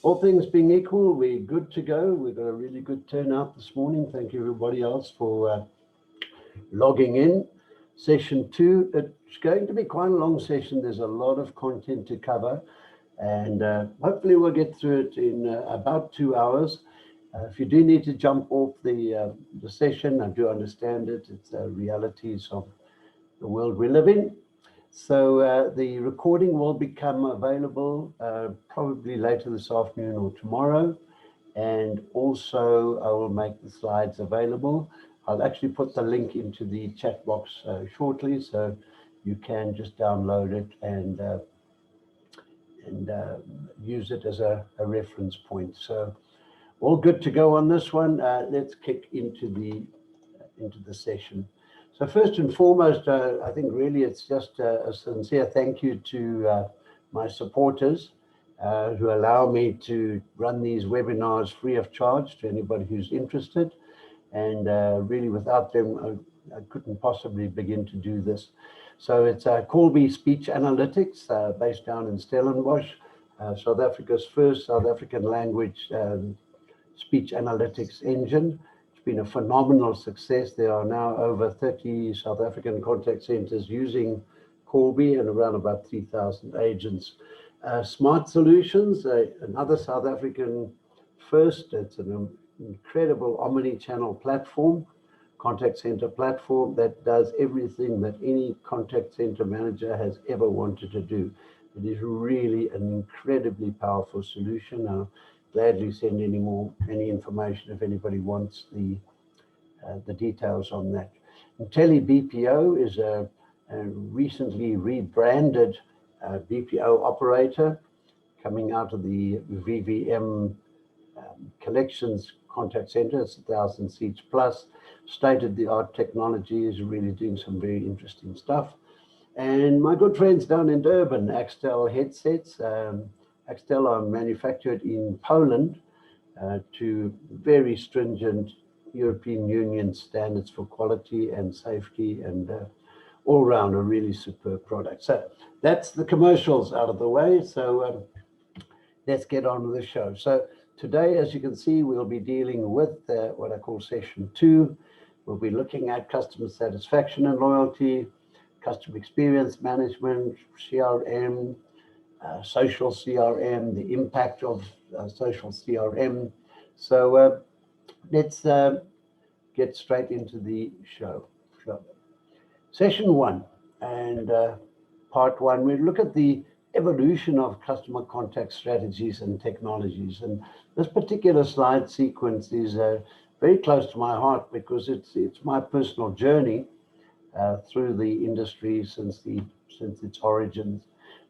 All things being equal, we're good to go. We've got a really good turnout this morning. Thank you, everybody else, for logging in. Session 2, it's going to be quite a long session. There's a lot of content to cover, and hopefully we'll get through it in about 2 hours. If you do need to jump off the session, I do understand it. It's realities of the world we live in. So the recording will become available probably later this afternoon or tomorrow. And also I will make the slides available. I'll actually put the link into the chat box shortly, so you can just download it and use it as a reference point. So all good to go on this one. Let's kick into the session. So first and foremost, I think really it's just a sincere thank you to my supporters who allow me to run these webinars free of charge to anybody who's interested. And really without them, I couldn't possibly begin to do this. So it's Colby Speech Analytics based down in Stellenbosch, South Africa's first South African language speech analytics engine. It's been a phenomenal success. There are now over 30 South African contact centers using Colby and around about 3,000 agents. Smart Solutions, another South African first. It's an incredible omni-channel platform, contact center platform that does everything that any contact center manager has ever wanted to do. It is really an incredibly powerful solution. I'll gladly send any information if anybody wants the details on that. Intelli BPO is a recently rebranded BPO operator coming out of the VVM collections contact center. It's 1,000 seats plus. State-of-the-art technology, is really doing some very interesting stuff. And my good friends down in Durban, Axtel headsets. Axtel are manufactured in Poland to very stringent European Union standards for quality and safety, and all around a really superb product. So that's the commercials out of the way. So let's get on with the show. So today, as you can see, we'll be dealing with what I call session 2. We'll be looking at customer satisfaction and loyalty, customer experience management, CRM, social CRM, the impact of social CRM. So let's get straight into the show. Session 1 and part 1, we look at the evolution of customer contact strategies and technologies. And this particular slide sequence is very close to my heart because it's my personal journey through the industry since its origins.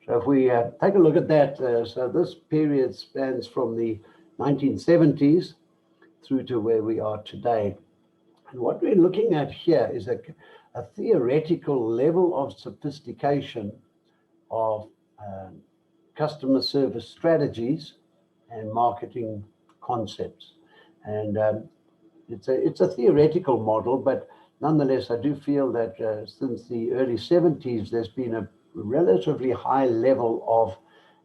So if we take a look at that, so this period spans from the 1970s through to where we are today. And what we're looking at here is a theoretical level of sophistication of customer service strategies and marketing concepts. And it's a theoretical model, but nonetheless, I do feel that since the early 70s, there's been a relatively high level of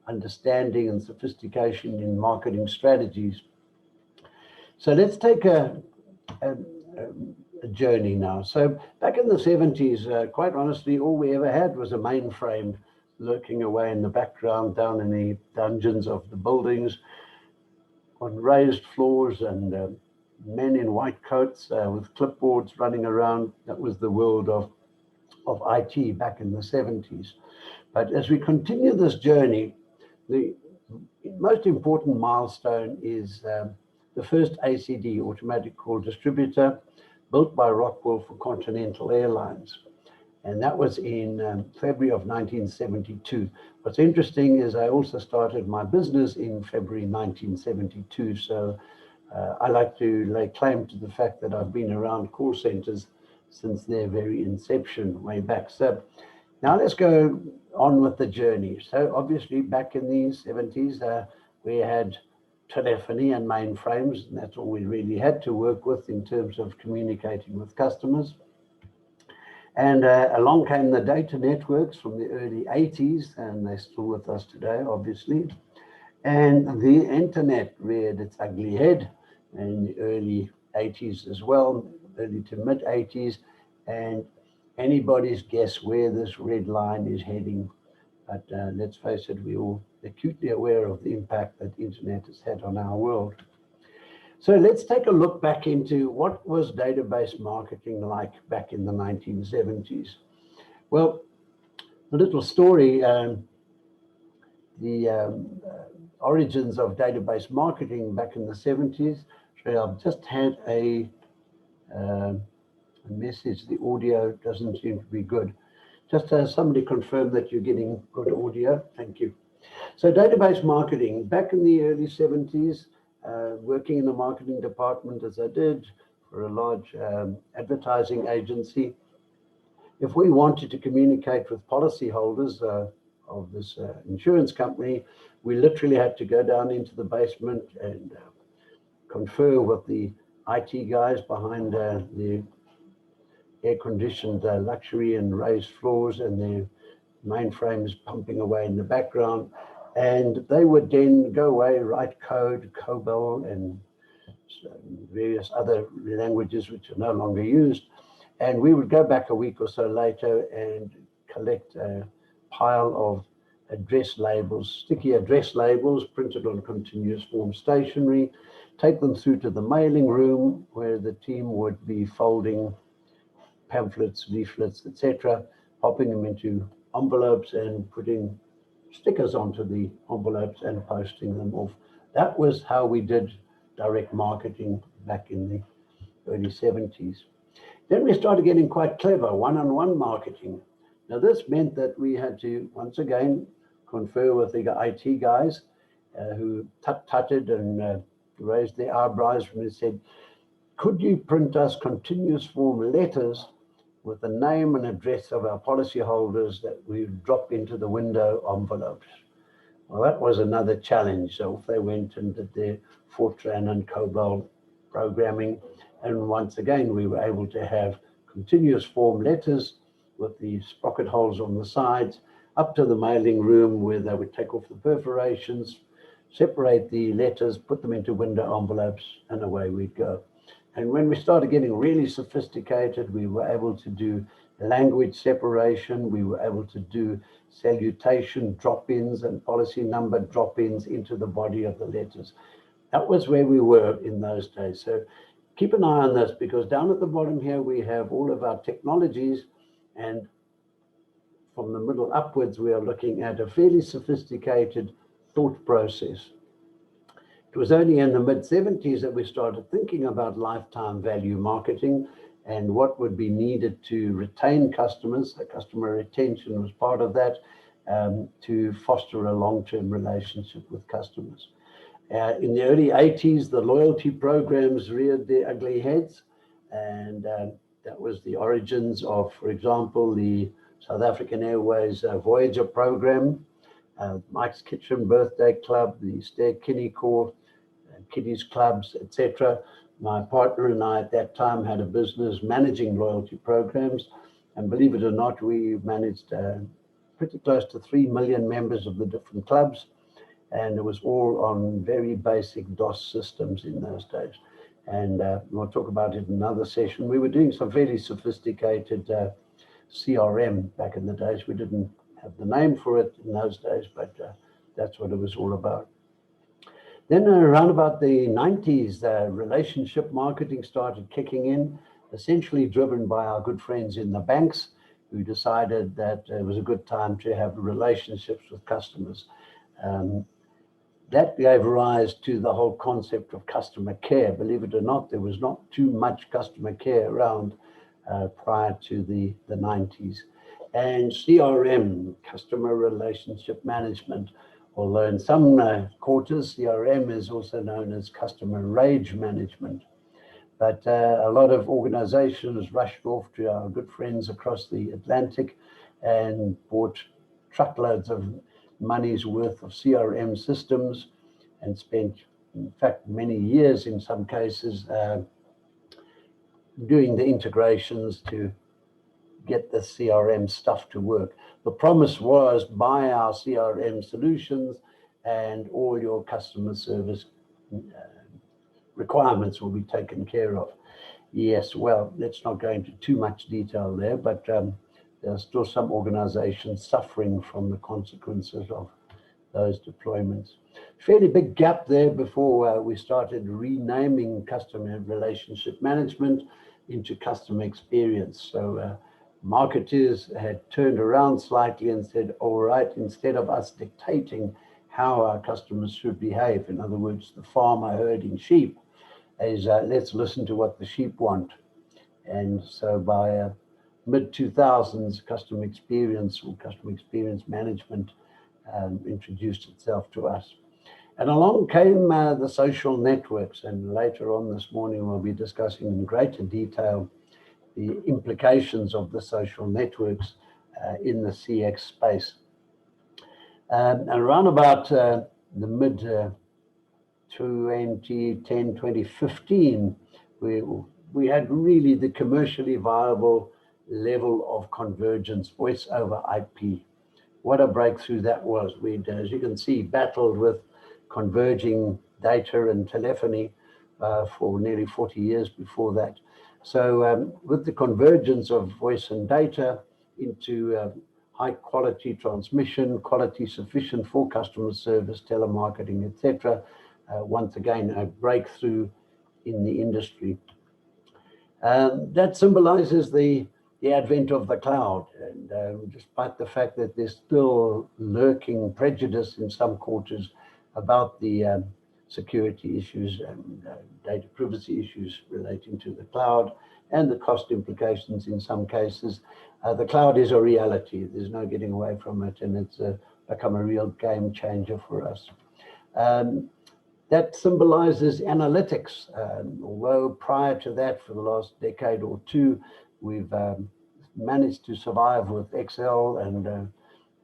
understanding and sophistication in marketing strategies. So let's take a journey now. So back in the 70s, quite honestly, all we ever had was a mainframe lurking away in the background down in the dungeons of the buildings on raised floors, and men in white coats with clipboards running around. That was the world of IT back in the 70s. But as we continue this journey, the most important milestone is the first ACD, automatic call distributor, built by Rockwell for Continental Airlines. And that was in February of 1972. What's interesting is I also started my business in February 1972. So I like to lay claim to the fact that I've been around call centers since their very inception way back. So now let's go on with the journey. So obviously back in the 70s, we had telephony and mainframes, and that's all we really had to work with in terms of communicating with customers. And along came the data networks from the early 80s, and they're still with us today, obviously. And the internet reared its ugly head in the early 80s as well, early to mid 80s, and anybody's guess where this red line is heading. But let's face it, we're all acutely aware of the impact that the internet has had on our world. So let's take a look back into what was database marketing like back in the 1970s. Well, a little story, the origins of database marketing back in the 70s. So I've just had a message. The audio doesn't seem to be good. Just somebody confirm that you're getting good audio. Thank you. So database marketing, back in the early 70s, working in the marketing department as I did for a large advertising agency, if we wanted to communicate with policyholders of this insurance company, we literally had to go down into the basement and confer with the IT guys behind the air-conditioned luxury and raised floors and the mainframes pumping away in the background. And they would then go away, write code, COBOL, and various other languages which are no longer used. And we would go back a week or so later and collect a pile of address labels, sticky address labels printed on continuous form stationery, take them through to the mailing room where the team would be folding pamphlets, leaflets, etc., popping them into envelopes and putting stickers onto the envelopes and posting them off. That was how we did direct marketing back in the early 70s. Then we started getting quite clever, one-on-one marketing. Now this meant that we had to, once again, confer with the IT guys who tut-tutted and raised their eyebrows when they said, could you print us continuous form letters with the name and address of our policyholders that we would drop into the window envelopes? Well, that was another challenge. So off they went and did their Fortran and COBOL programming. And once again, we were able to have continuous form letters with the sprocket holes on the sides up to the mailing room where they would take off the perforations, separate the letters, put them into window envelopes, and away we'd go. And when we started getting really sophisticated, we were able to do language separation. We were able to do salutation drop-ins and policy number drop-ins into the body of the letters. That was where we were in those days. So keep an eye on this, because down at the bottom here, we have all of our technologies, and from the middle upwards, we are looking at a fairly sophisticated thought process. It was only in the mid-70s that we started thinking about lifetime value marketing and what would be needed to retain customers. The customer retention was part of that, to foster a long-term relationship with customers. In the early 80s, the loyalty programs reared their ugly heads, and that was the origins of, for example, the South African Airways Voyager program, Mike's Kitchen Birthday Club, the Stair Kinney Corps, Kiddies Clubs, etc. My partner and I at that time had a business managing loyalty programs, and believe it or not, we managed pretty close to 3 million members of the different clubs, and it was all on very basic DOS systems in those days. And we'll talk about it in another session. We were doing some fairly sophisticated CRM back in the days. We didn't have the name for it in those days, but that's what it was all about. Then around about the 90s, relationship marketing started kicking in, essentially driven by our good friends in the banks, who decided that it was a good time to have relationships with customers. That gave rise to the whole concept of customer care. Believe it or not, there was not too much customer care around prior to the 90s. And CRM, customer relationship management, although in some quarters, CRM is also known as customer rage management. But a lot of organizations rushed off to our good friends across the Atlantic and bought truckloads of money's worth of CRM systems and spent, in fact, many years in some cases doing the integrations to get the CRM stuff to work. The promise was buy our CRM solutions and all your customer service requirements will be taken care of. Yes, well, let's not go into too much detail there, but there are still some organizations suffering from the consequences of those deployments. Fairly big gap there before we started renaming customer relationship management into customer experience. So marketers had turned around slightly and said, all right, instead of us dictating how our customers should behave, in other words, the farmer herding sheep, is let's listen to what the sheep want. And so by mid-2000s, customer experience or customer experience management introduced itself to us. And along came the social networks, and later on this morning we'll be discussing in greater detail the implications of the social networks in the CX space. And around about the mid 2015, we had really the commercially viable level of convergence, voice over IP. What a breakthrough that was. We'd, as you can see, battled with converging data and telephony for nearly 40 years before that. So with the convergence of voice and data into high quality transmission, quality sufficient for customer service, telemarketing, etc., once again, a breakthrough in the industry. That symbolizes the advent of the cloud. And despite the fact that there's still lurking prejudice in some quarters about the security issues and data privacy issues relating to the cloud and the cost implications in some cases, the cloud is a reality. There's no getting away from it, and it's become a real game changer for us. That symbolizes analytics. Although prior to that, for the last decade or two, we've managed to survive with Excel and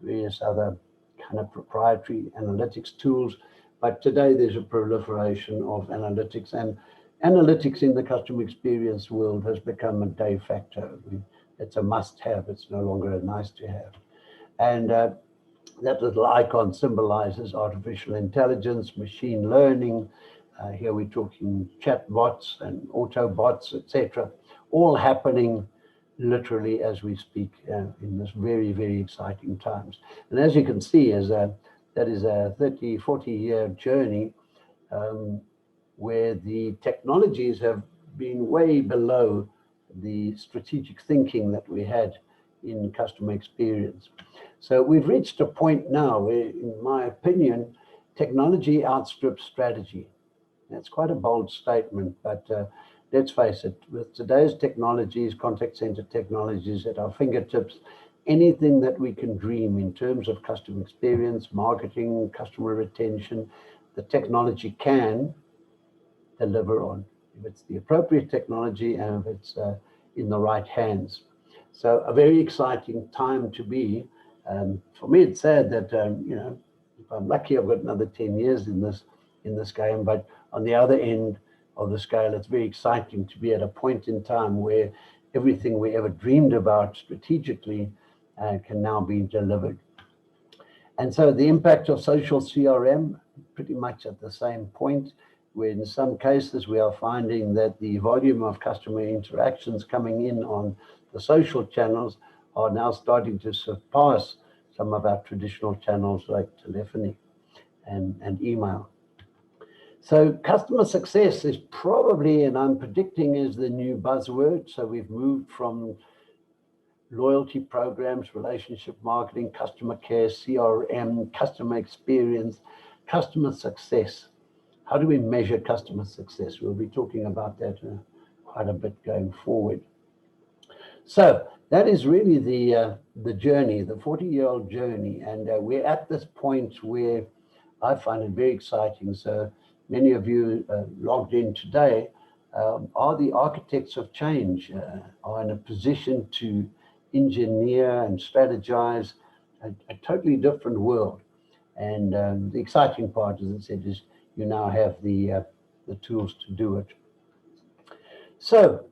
various other kind of proprietary analytics tools. But today there's a proliferation of analytics, and analytics in the customer experience world has become a de facto. It's a must-have. It's no longer a nice-to-have. And that little icon symbolizes artificial intelligence, machine learning. Here we're talking chatbots and autobots, etc., all happening literally as we speak in this very, very exciting times. And as you can see, that is a 30, 40-year journey where the technologies have been way below the strategic thinking that we had in customer experience. So we've reached a point now where, in my opinion, technology outstrips strategy. That's quite a bold statement, but let's face it, with today's technologies, contact center technologies at our fingertips, anything that we can dream in terms of customer experience, marketing, customer retention, the technology can deliver on, if it's the appropriate technology and if it's in the right hands. So a very exciting time to be. For me, it's sad that, you know, if I'm lucky, I've got another 10 years in this game, but on the other end of the scale, it's very exciting to be at a point in time where everything we ever dreamed about strategically can now be delivered. And so the impact of social CRM, pretty much at the same point, where in some cases we are finding that the volume of customer interactions coming in on the social channels are now starting to surpass some of our traditional channels like telephony and email. So customer success is probably, and I'm predicting, is the new buzzword. So we've moved from loyalty programs, relationship marketing, customer care, CRM, customer experience, customer success. How do we measure customer success? We'll be talking about that quite a bit going forward. So that is really the journey, the 40-year-old journey. And we're at this point where I find it very exciting. So many of you logged in today are the architects of change, are in a position to engineer and strategize a totally different world. And the exciting part, as I said, is you now have the tools to do it. So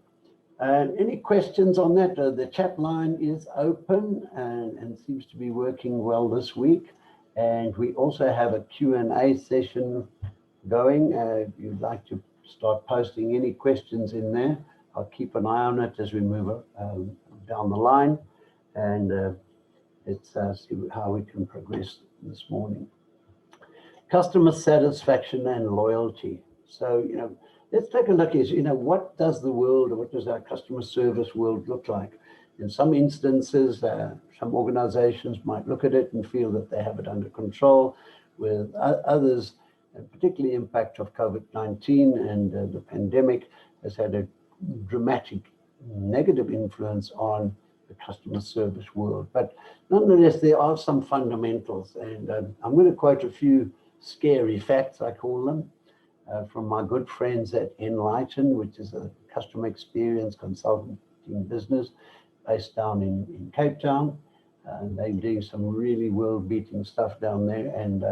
any questions on that? The chat line is open and seems to be working well this week. And we also have a Q&A session going. If you'd like to start posting any questions in there, I'll keep an eye on it as we move down the line, and let's see how we can progress this morning. Customer satisfaction and loyalty. So, let's take a look at, what does the world, or what does our customer service world look like? In some instances, some organizations might look at it and feel that they have it under control, with others, and particularly impact of COVID-19 and the pandemic has had a dramatic negative influence on the customer service world. But nonetheless, there are some fundamentals, and I'm going to quote a few scary facts, I call them, from my good friends at Enlighten, which is a customer experience consulting business based down in Cape Town. They're doing some really world-beating stuff down there, and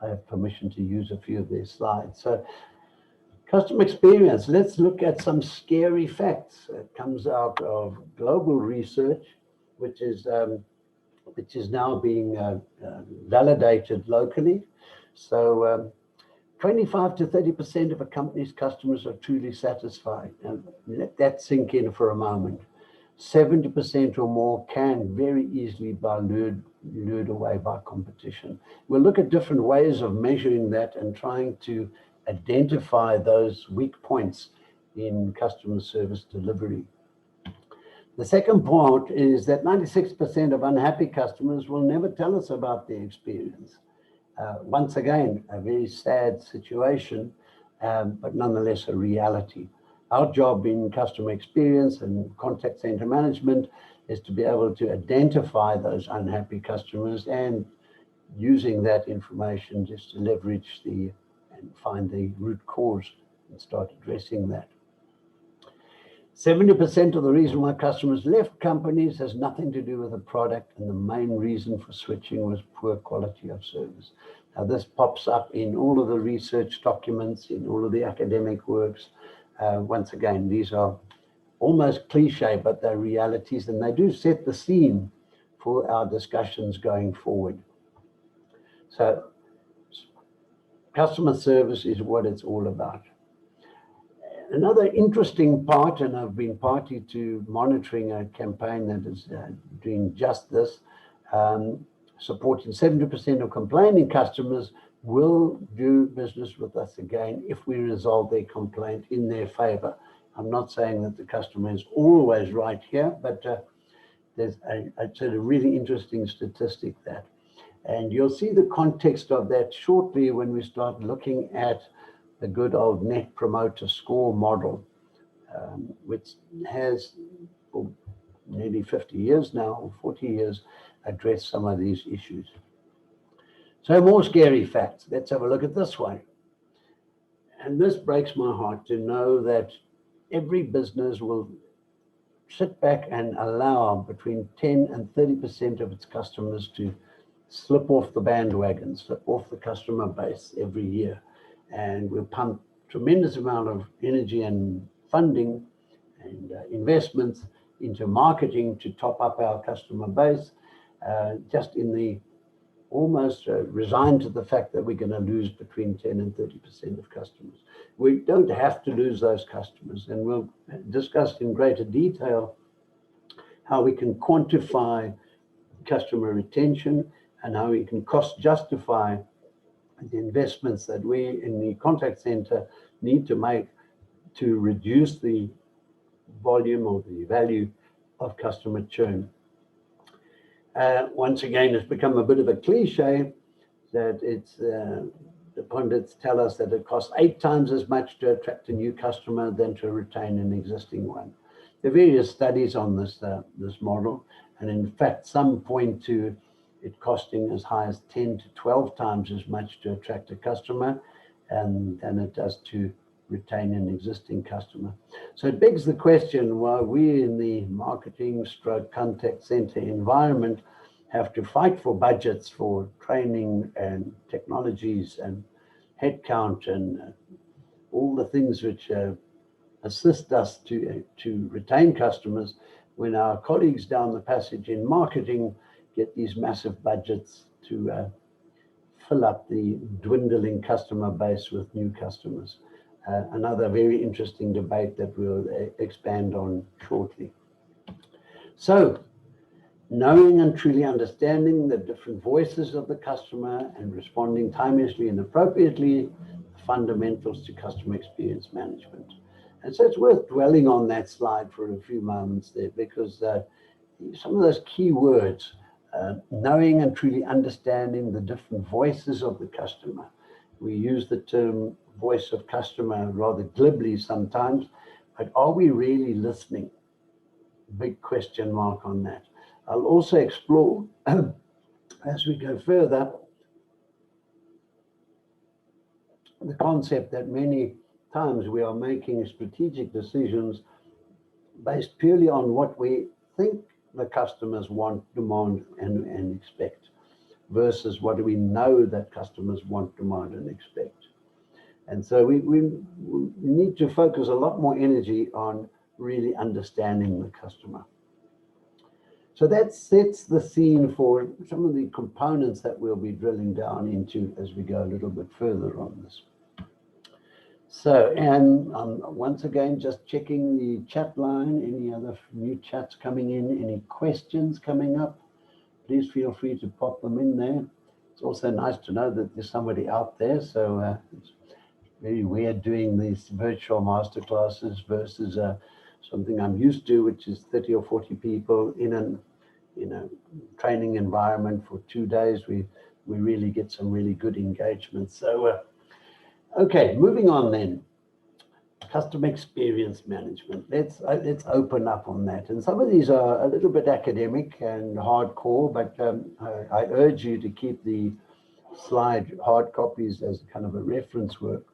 I have permission to use a few of their slides. So, customer experience, let's look at some scary facts. It comes out of global research, which is now being validated locally. So 25 to 30% of a company's customers are truly satisfied. And let that sink in for a moment. 70% or more can very easily be lured away by competition. We'll look at different ways of measuring that and trying to identify those weak points in customer service delivery. The second point is that 96% of unhappy customers will never tell us about their experience. Once again, a very sad situation, but nonetheless a reality. Our job in customer experience and contact center management is to be able to identify those unhappy customers, and using that information just to leverage and find the root cause and start addressing that. 70% of the reason why customers left companies has nothing to do with the product, and the main reason for switching was poor quality of service. Now, this pops up in all of the research documents, in all of the academic works. Once again, these are almost cliche, but they're realities, and they do set the scene for our discussions going forward. So, customer service is what it's all about. Another interesting part, and I've been party to monitoring a campaign that is doing just this, supporting 70% of complaining customers will do business with us again if we resolve their complaint in their favor. I'm not saying that the customer is always right here, but there's a really interesting statistic that. And you'll see the context of that shortly when we start looking at the good old Net Promoter Score model, which has for nearly 50 years now, or 40 years, addressed some of these issues. So more scary facts. Let's have a look at this one. And this breaks my heart to know that every business will sit back and allow between 10 and 30% of its customers to slip off the bandwagon, slip off the customer base every year. And we'll pump tremendous amount of energy and funding and investments into marketing to top up our customer base, just in the almost resigned to the fact that we're going to lose between 10 and 30% of customers. We don't have to lose those customers, and we'll discuss in greater detail how we can quantify customer retention and how we can cost justify the investments that we in the contact center need to make to reduce the volume or the value of customer churn. Once again, it's become a bit of a cliche that it's the pundits tell us that it costs 8 times as much to attract a new customer than to retain an existing one. There are various studies on this model, and in fact, some point to it costing as high as 10 to 12 times as much to attract a customer than it does to retain an existing customer. So it begs the question why we in the marketing / contact center environment have to fight for budgets for training and technologies and headcount and all the things which assist us to retain customers, when our colleagues down the passage in marketing get these massive budgets to fill up the dwindling customer base with new customers. Another very interesting debate that we'll expand on shortly. So, knowing and truly understanding the different voices of the customer and responding timeously and appropriately, fundamentals to customer experience management. And so it's worth dwelling on that slide for a few moments there, because some of those key words, knowing and truly understanding the different voices of the customer. We use the term voice of customer rather glibly sometimes, but are we really listening? Big question mark on that. I'll also explore, as we go further, the concept that many times we are making strategic decisions based purely on what we think the customers want, demand, and expect, versus what do we know that customers want, demand, and expect. And so we need to focus a lot more energy on really understanding the customer. So that sets the scene for some of the components that we'll be drilling down into as we go a little bit further on this. So, and once again, just checking the chat line, any other new chats coming in, any questions coming up, please feel free to pop them in there. It's also nice to know that there's somebody out there. So it's very weird doing these virtual masterclasses versus something I'm used to, which is 30 or 40 people in an training environment for 2 days. We really get some really good engagement. So okay, moving on then. Customer experience management. Let's open up on that. And some of these are a little bit academic and hardcore, but I urge you to keep the slide hard copies as kind of a reference work.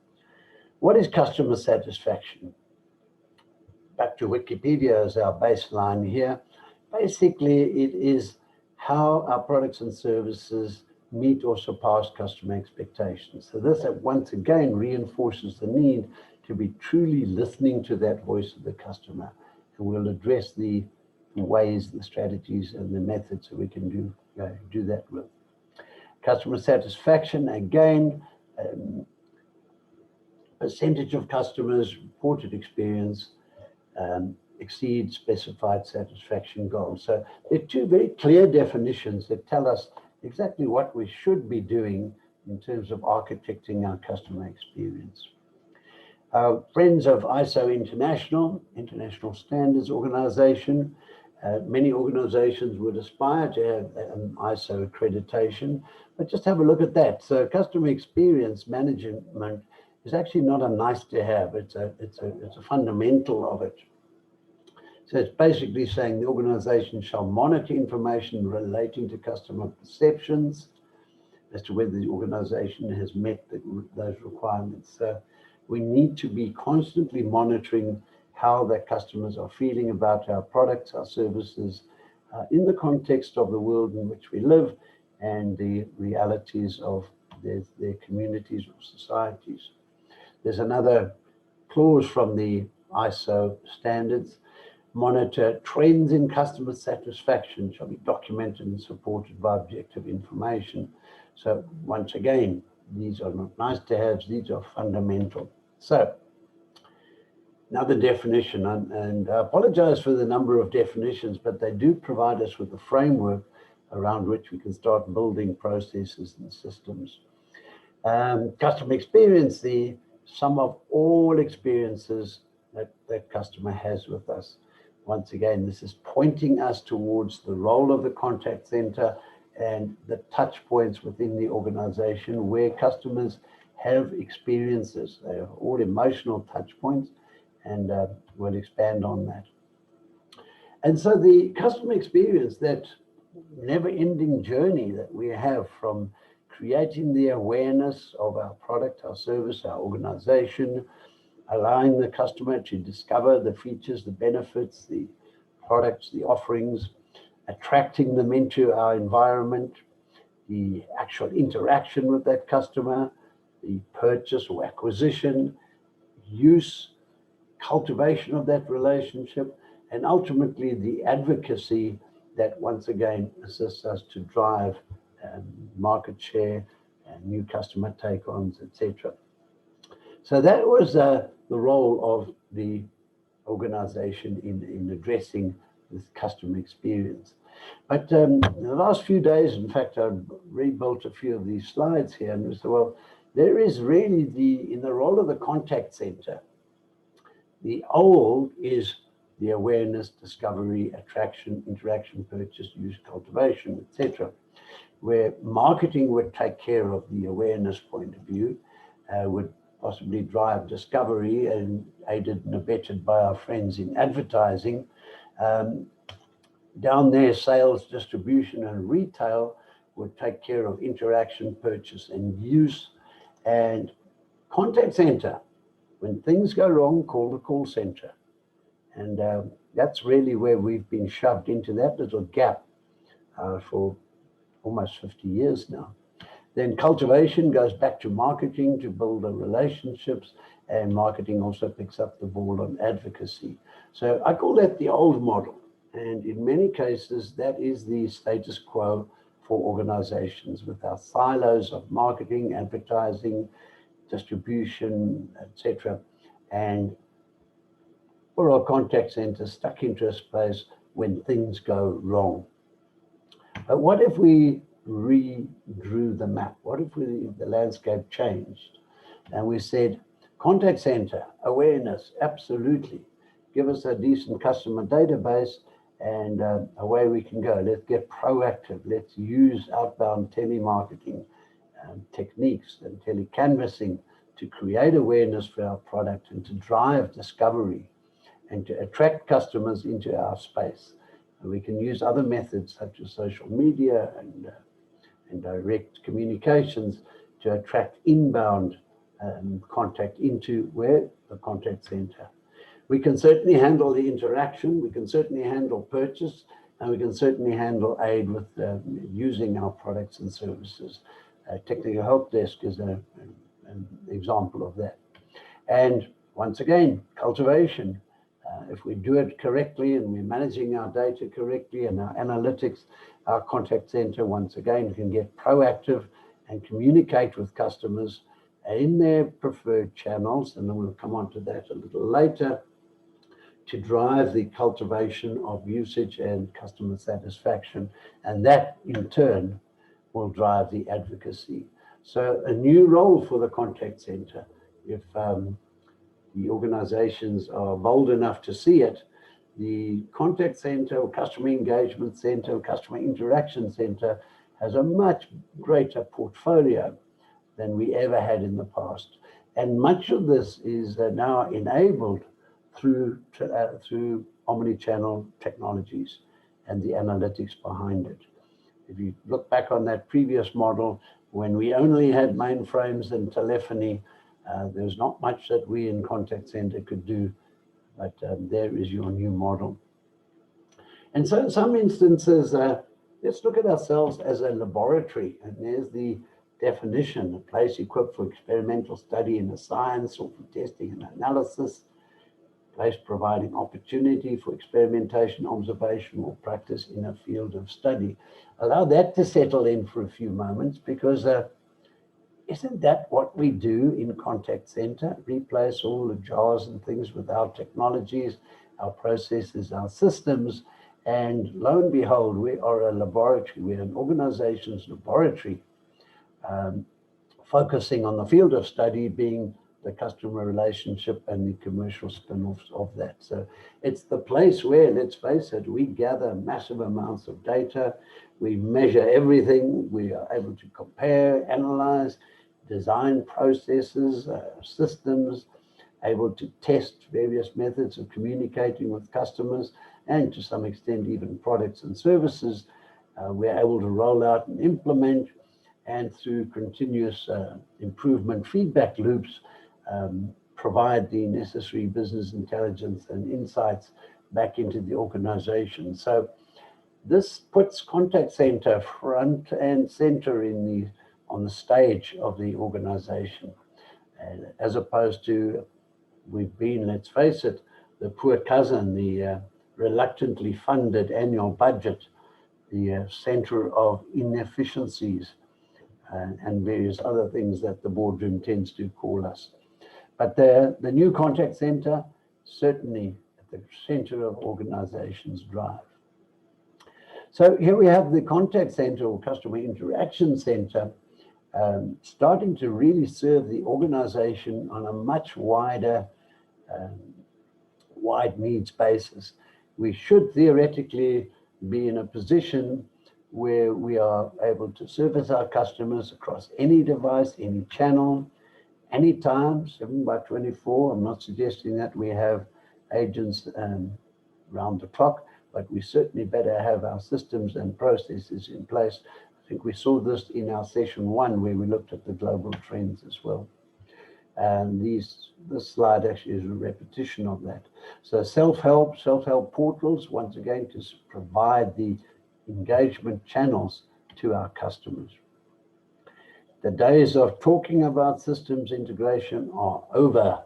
What is customer satisfaction? Back to Wikipedia as our baseline here. Basically, it is how our products and services meet or surpass customer expectations. So this once again reinforces the need to be truly listening to that voice of the customer. And we'll address the ways, the strategies, and the methods that we can do that with. Customer satisfaction, again, percentage of customers reported experience exceeds specified satisfaction goals. So there are two very clear definitions that tell us exactly what we should be doing in terms of architecting our customer experience. Friends of ISO International Standards Organization, many organizations would aspire to have an ISO accreditation, but just have a look at that. So customer experience management is actually not a nice to have, it's a fundamental of it. So it's basically saying the organization shall monitor information relating to customer perceptions as to whether the organization has met those requirements. So we need to be constantly monitoring how the customers are feeling about our products, our services, in the context of the world in which we live and the realities of their communities or societies. There's another clause from the ISO standards. Monitor trends in customer satisfaction shall be documented and supported by objective information. So once again, these are not nice to have, these are fundamental. So another definition, and I apologize for the number of definitions, but they do provide us with a framework around which we can start building processes and systems. Customer experience, the sum of all experiences that the customer has with us. Once again, this is pointing us towards the role of the contact center and the touch points within the organization where customers have experiences. They are all emotional touch points, and we'll expand on that. And so the customer experience, that never-ending journey that we have from creating the awareness of our product, our service, our organization, allowing the customer to discover the features, the benefits, the products, the offerings, attracting them into our environment, the actual interaction with that customer, the purchase or acquisition, use, cultivation of that relationship, and ultimately the advocacy that once again assists us to drive market share new customer take-ons, etc. So that was the role of the organization in addressing this customer experience. But in the last few days, in fact, I rebuilt a few of these slides here, and we said, well, there is really in the role of the contact center, the old is the awareness, discovery, attraction, interaction, purchase, use, cultivation, etc., where marketing would take care of the awareness point of view, would possibly drive discovery, and aided and abetted by our friends in advertising. Down there, sales, distribution, and retail would take care of interaction, purchase, and use. And contact center, when things go wrong, call the call center. And that's really where we've been shoved into that little gap for almost 50 years now. Then cultivation goes back to marketing to build the relationships, and marketing also picks up the ball on advocacy. So I call that the old model. And in many cases, that is the status quo for organizations, with our silos of marketing, advertising, distribution, etc. And for our contact centers stuck into a space when things go wrong. But what if we redrew the map? What if the landscape changed and we said, contact center, awareness, absolutely. Give us a decent customer database and away we can go. Let's get proactive. Let's use outbound telemarketing techniques and telecanvassing to create awareness for our product and to drive discovery and to attract customers into our space. And we can use other methods such as social media and direct communications to attract inbound contact into the contact center. We can certainly handle the interaction, we can certainly handle purchase, and we can certainly handle aid with using our products and services. Technical help desk is an example of that. And once again, cultivation. If we do it correctly and we're managing our data correctly and our analytics, our contact center, once again, can get proactive and communicate with customers in their preferred channels, and then we'll come on to that a little later, to drive the cultivation of usage and customer satisfaction. And that, in turn, will drive the advocacy. So a new role for the contact center. If the organizations are bold enough to see it, the contact center or customer engagement center or customer interaction center has a much greater portfolio than we ever had in the past. And much of this is now enabled through omni-channel technologies and the analytics behind it. If you look back on that previous model, when we only had mainframes and telephony, there's not much that we in contact center could do, but there is your new model. And so in some instances, let's look at ourselves as a laboratory, and there's the definition: a place equipped for experimental study in a science or for testing and analysis, a place providing opportunity for experimentation, observation, or practice in a field of study. Allow that to settle in for a few moments, because isn't that what we do in contact center? Replace all the jars and things with our technologies, our processes, our systems, and lo and behold, we are a laboratory. We're an organization's laboratory, focusing on the field of study being the customer relationship and the commercial spin-offs of that. So it's the place where, let's face it, we gather massive amounts of data, we measure everything, we are able to compare, analyze, design processes, systems, able to test various methods of communicating with customers, and to some extent even products and services. We're able to roll out and implement, and through continuous improvement feedback loops, provide the necessary business intelligence and insights back into the organization. So this puts contact center front and center on the stage of the organization, and as opposed to, we've been, let's face it, the poor cousin, the reluctantly funded annual budget, the center of inefficiencies, and various other things that the boardroom tends to call us. But the new contact center, certainly at the center of organizations' drive. So here we have the contact center or customer interaction center starting to really serve the organization on a much wider, wide needs basis. We should theoretically be in a position where we are able to service our customers across any device, any channel, anytime, 7/24. I'm not suggesting that we have agents round the clock, but we certainly better have our systems and processes in place. I think we saw this in our session 1 where we looked at the global trends as well. And this slide actually is a repetition of that. So self-help portals, once again, to provide the engagement channels to our customers. The days of talking about systems integration are over.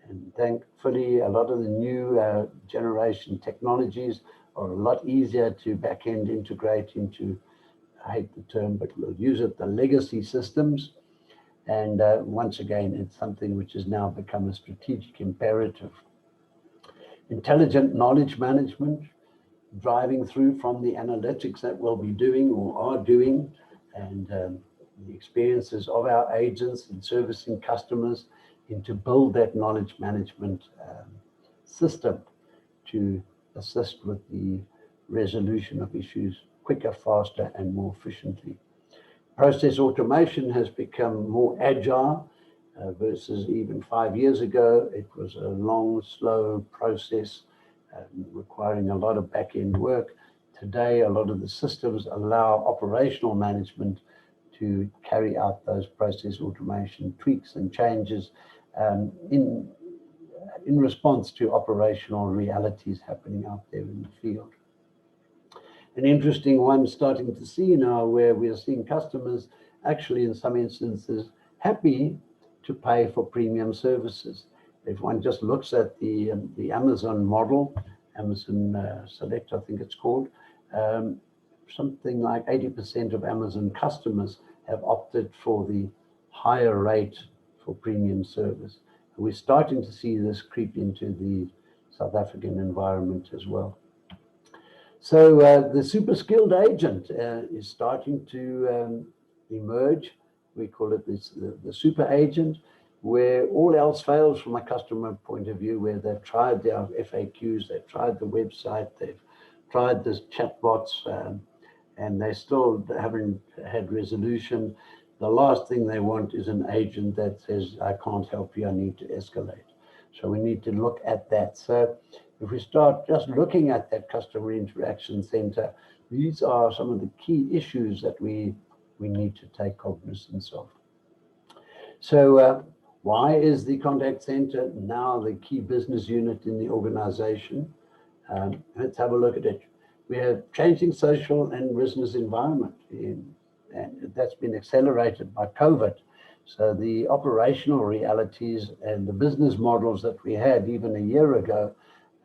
And thankfully, a lot of the new generation technologies are a lot easier to back-end integrate into, I hate the term, but we'll use it, the legacy systems. And once again, it's something which has now become a strategic imperative. Intelligent knowledge management, driving through from the analytics that we'll be doing or are doing, and the experiences of our agents in servicing customers, and to build that knowledge management system to assist with the resolution of issues quicker, faster, and more efficiently. Process automation has become more agile versus even 5 years ago. It was a long, slow process requiring a lot of back-end work. Today, a lot of the systems allow operational management to carry out those process automation tweaks and changes in response to operational realities happening out there in the field. An interesting one starting to see now where we are seeing customers actually in some instances happy to pay for premium services. If one just looks at the Amazon model, Amazon Select, I think it's called, something like 80% of Amazon customers have opted for the higher rate for premium service. And we're starting to see this creep into the South African environment as well. So the super skilled agent is starting to emerge. We call it the super agent, where all else fails from a customer point of view, where they've tried their FAQs, they've tried the website, they've tried this chatbots, and they still haven't had resolution. The last thing they want is an agent that says, I can't help you, I need to escalate. So we need to look at that. So if we start just looking at that customer interaction center, these are some of the key issues that we need to take cognizance of. So why is the contact center now the key business unit in the organization? Let's have a look at it. We have changing social and business environment, and that's been accelerated by COVID. So the operational realities and the business models that we had even a year ago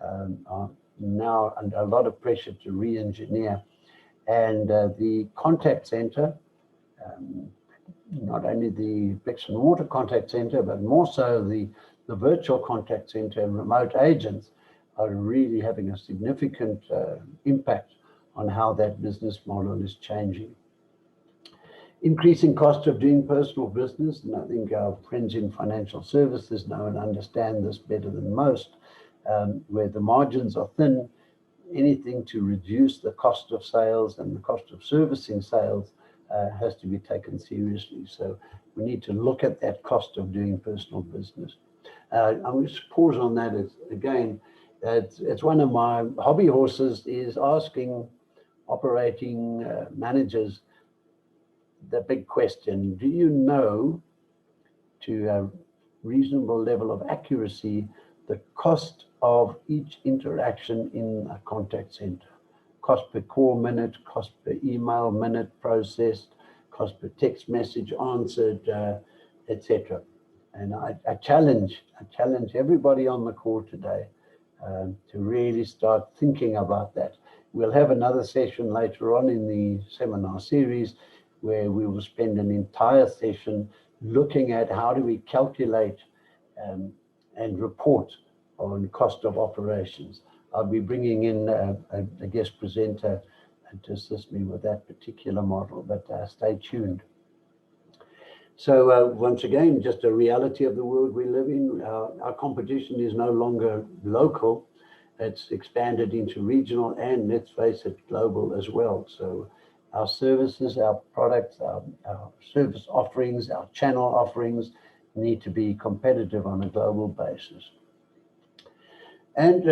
are now under a lot of pressure to re-engineer. And the contact center, not only the bricks and mortar contact center, but more so the virtual contact center and remote agents are really having a significant impact on how that business model is changing. Increasing cost of doing personal business, and I think our friends in financial services know and understand this better than most, where the margins are thin. Anything to reduce the cost of sales and the cost of servicing sales has to be taken seriously. So we need to look at that cost of doing personal business. I'm going to pause on that again. It's one of my hobby horses is asking operating managers the big question: do you know to a reasonable level of accuracy the cost of each interaction in a contact center? Cost per call minute, cost per email minute processed, cost per text message answered, etc. And I challenge everybody on the call today to really start thinking about that. We'll have another session later on in the seminar series where we will spend an entire session looking at how do we calculate and report on cost of operations. I'll be bringing in a guest presenter to assist me with that particular model, but stay tuned. So once again, just a reality of the world we live in. Our competition is no longer local. It's expanded into regional and, let's face it, global as well. So our services, our products, our service offerings, our channel offerings need to be competitive on a global basis. And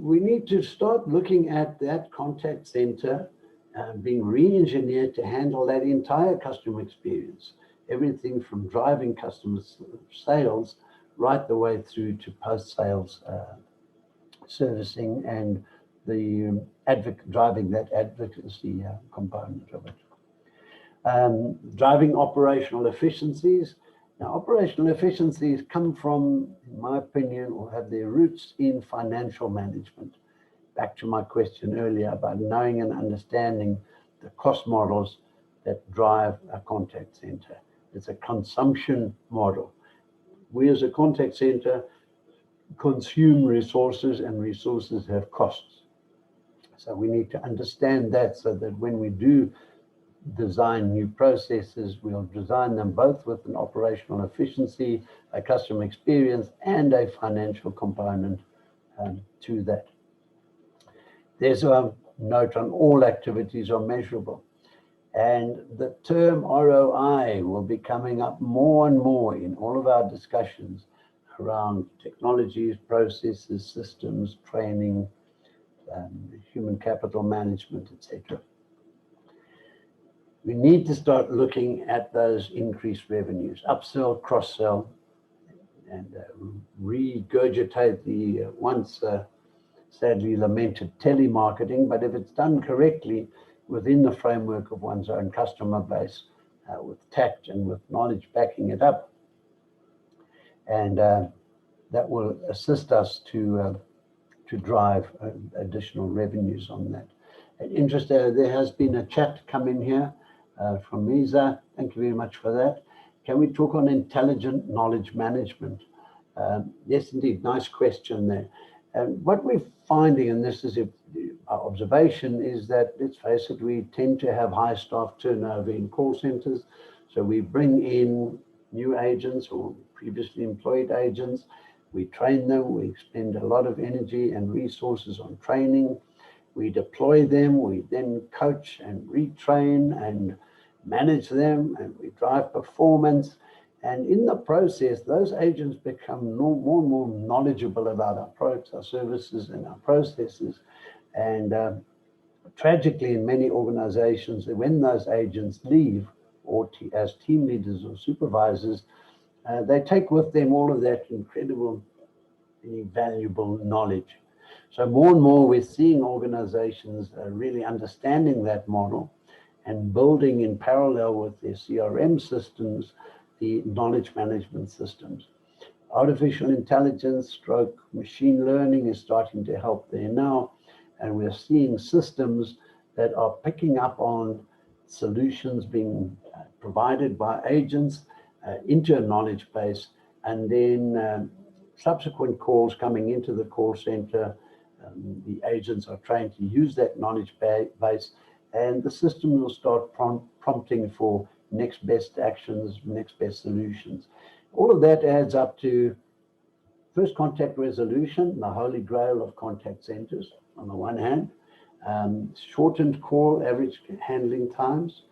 we need to start looking at that contact center being re-engineered to handle that entire customer experience. Everything from driving customer sales right the way through to post-sales servicing and the driving that advocacy component of it. Driving operational efficiencies. Now, operational efficiencies come from, in my opinion, or have their roots in financial management. Back to my question earlier about knowing and understanding the cost models that drive a contact center. It's a consumption model. We as a contact center consume resources, and resources have costs. So we need to understand that, so that when we do design new processes, we'll design them both with an operational efficiency, a customer experience, and a financial component to that. There's a note on all activities are measurable. And the term ROI will be coming up more and more in all of our discussions around technologies, processes, systems, training, human capital management, etc. We need to start looking at those increased revenues, upsell, cross-sell, and regurgitate the once sadly lamented telemarketing. But if it's done correctly within the framework of one's own customer base, with tact and with knowledge backing it up, and that will assist us to drive additional revenues on that. And there has been a chat come in here from Misa. Thank you very much for that. Can we talk on intelligent knowledge management? Yes, indeed. Nice question there. And what we're finding, and this is our observation, is that, let's face it, we tend to have high staff turnover in call centers. So we bring in new agents or previously employed agents. We train them. We expend a lot of energy and resources on training. We deploy them. We then coach and retrain and manage them, and we drive performance. And in the process, those agents become more and more knowledgeable about our products, our services, and our processes. And tragically, in many organizations, when those agents leave, or as team leaders or supervisors, they take with them all of that incredible, valuable knowledge. So more and more, we're seeing organizations really understanding that model and building in parallel with their CRM systems, the knowledge management systems. Artificial intelligence stroke machine learning is starting to help there now. And we're seeing systems that are picking up on solutions being provided by agents into a knowledge base, and then subsequent calls coming into the call center. The agents are trained to use that knowledge base, and the system will start prompting for next best actions, next best solutions. All of that adds up to first contact resolution, the holy grail of contact centers on the one hand, shortened call average handling times,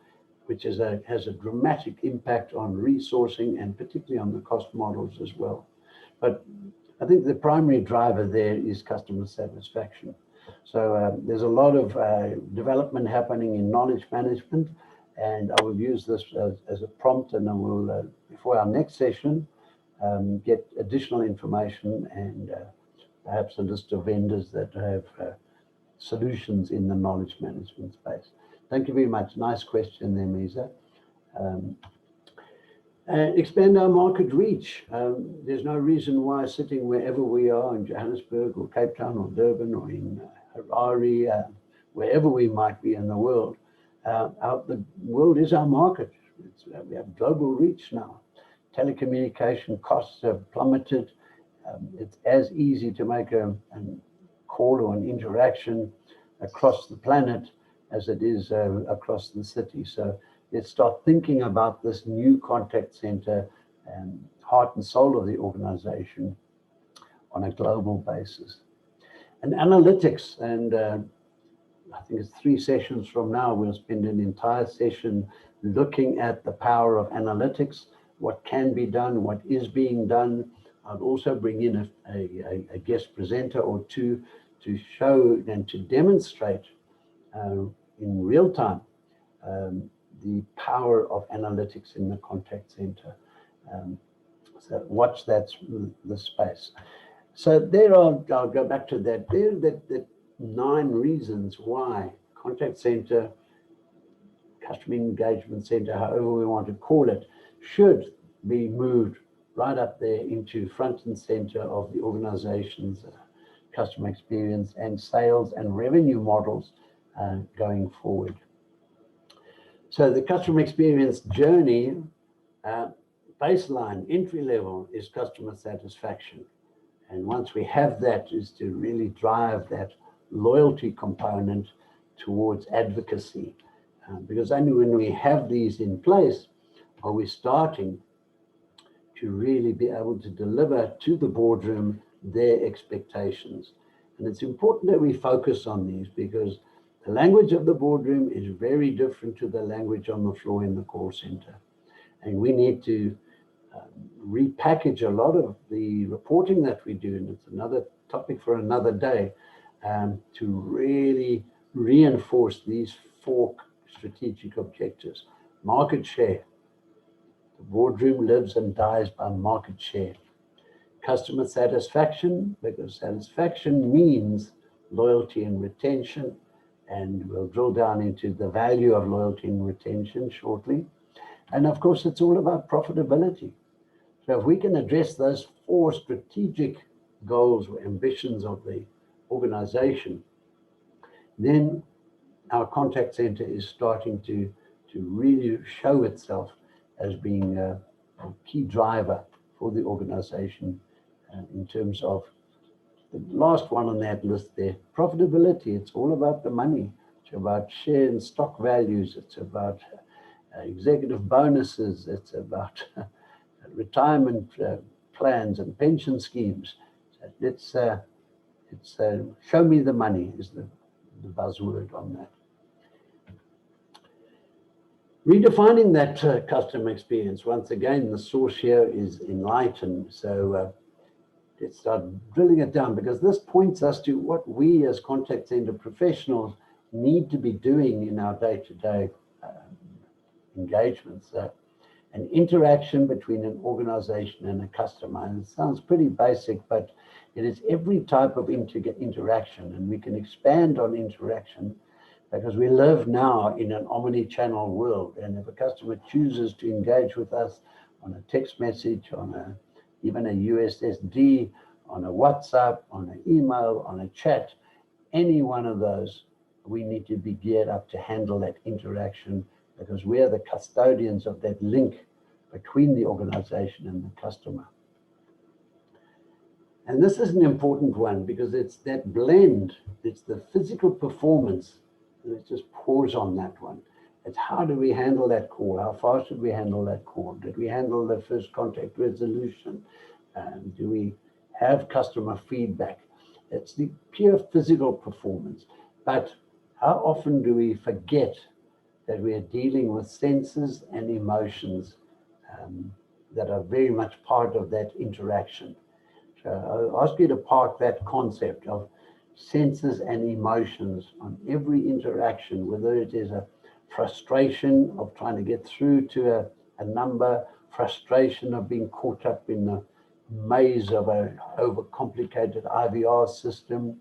which has a dramatic impact on resourcing and particularly on the cost models as well. But I think the primary driver there is customer satisfaction. So there's a lot of development happening in knowledge management, and I will use this as a prompt, and I will, before our next session, get additional information and perhaps a list of vendors that have solutions in the knowledge management space. Thank you very much. Nice question there, Misa. Expand our market reach. There's no reason why sitting wherever we are in Johannesburg or Cape Town or Durban or in Harare, wherever we might be in the world, The world is our market. We have global reach now. Telecommunication costs have plummeted. It's as easy to make a call or an interaction across the planet as it is across the city. So let's start thinking about this new contact center and heart and soul of the organization on a global basis. And analytics, and I think it's 3 sessions from now, we'll spend an entire session looking at the power of analytics, what can be done, what is being done. I'll also bring in a guest presenter or two to show and to demonstrate in real time the power of analytics in the contact center. So watch the space. So there are, I'll go back to that. There are the 9 reasons why contact center, customer engagement center, however we want to call it, should be moved right up there into front and center of the organization's customer experience and sales and revenue models going forward. So the customer experience journey, baseline, entry level, is customer satisfaction. And once we have that, is to really drive that loyalty component towards advocacy. Because only when we have these in place are we starting to really be able to deliver to the boardroom their expectations. And it's important that we focus on these, because the language of the boardroom is very different to the language on the floor in the call center. And we need to repackage a lot of the reporting that we do, and it's another topic for another day, to really reinforce these 4 strategic objectives. Market share. The boardroom lives and dies by market share. Customer satisfaction, because satisfaction means loyalty and retention, and we'll drill down into the value of loyalty and retention shortly. And of course, it's all about profitability. So if we can address those 4 strategic goals or ambitions of the organization, then our contact center is starting to really show itself as being a key driver for the organization in terms of the last one on that list there, profitability. It's all about the money. It's about share and stock values. It's about executive bonuses. It's about retirement plans and pension schemes. So it's show me the money is the buzzword on that. Redefining that customer experience. Once again, the source here is enlightened. So let's start drilling it down, because this points us to what we as contact center professionals need to be doing in our day-to-day engagements. An interaction between an organization and a customer. And it sounds pretty basic, but it is every type of interaction, and we can expand on interaction because we live now in an omni-channel world. And if a customer chooses to engage with us on a text message, on even a USSD, on a WhatsApp, on an email, on a chat, any one of those, we need to be geared up to handle that interaction, because we are the custodians of that link between the organization and the customer. And this is an important one, because it's that blend, it's the physical performance. Let's just pause on that one. It's how do we handle that call? How fast should we handle that call? Did we handle the first contact resolution? Do we have customer feedback? It's the pure physical performance. But how often do we forget that we are dealing with senses and emotions that are very much part of that interaction? So I'll ask you to park that concept of senses and emotions on every interaction, whether it is a frustration of trying to get through to a number, frustration of being caught up in the maze of an overcomplicated IVR system,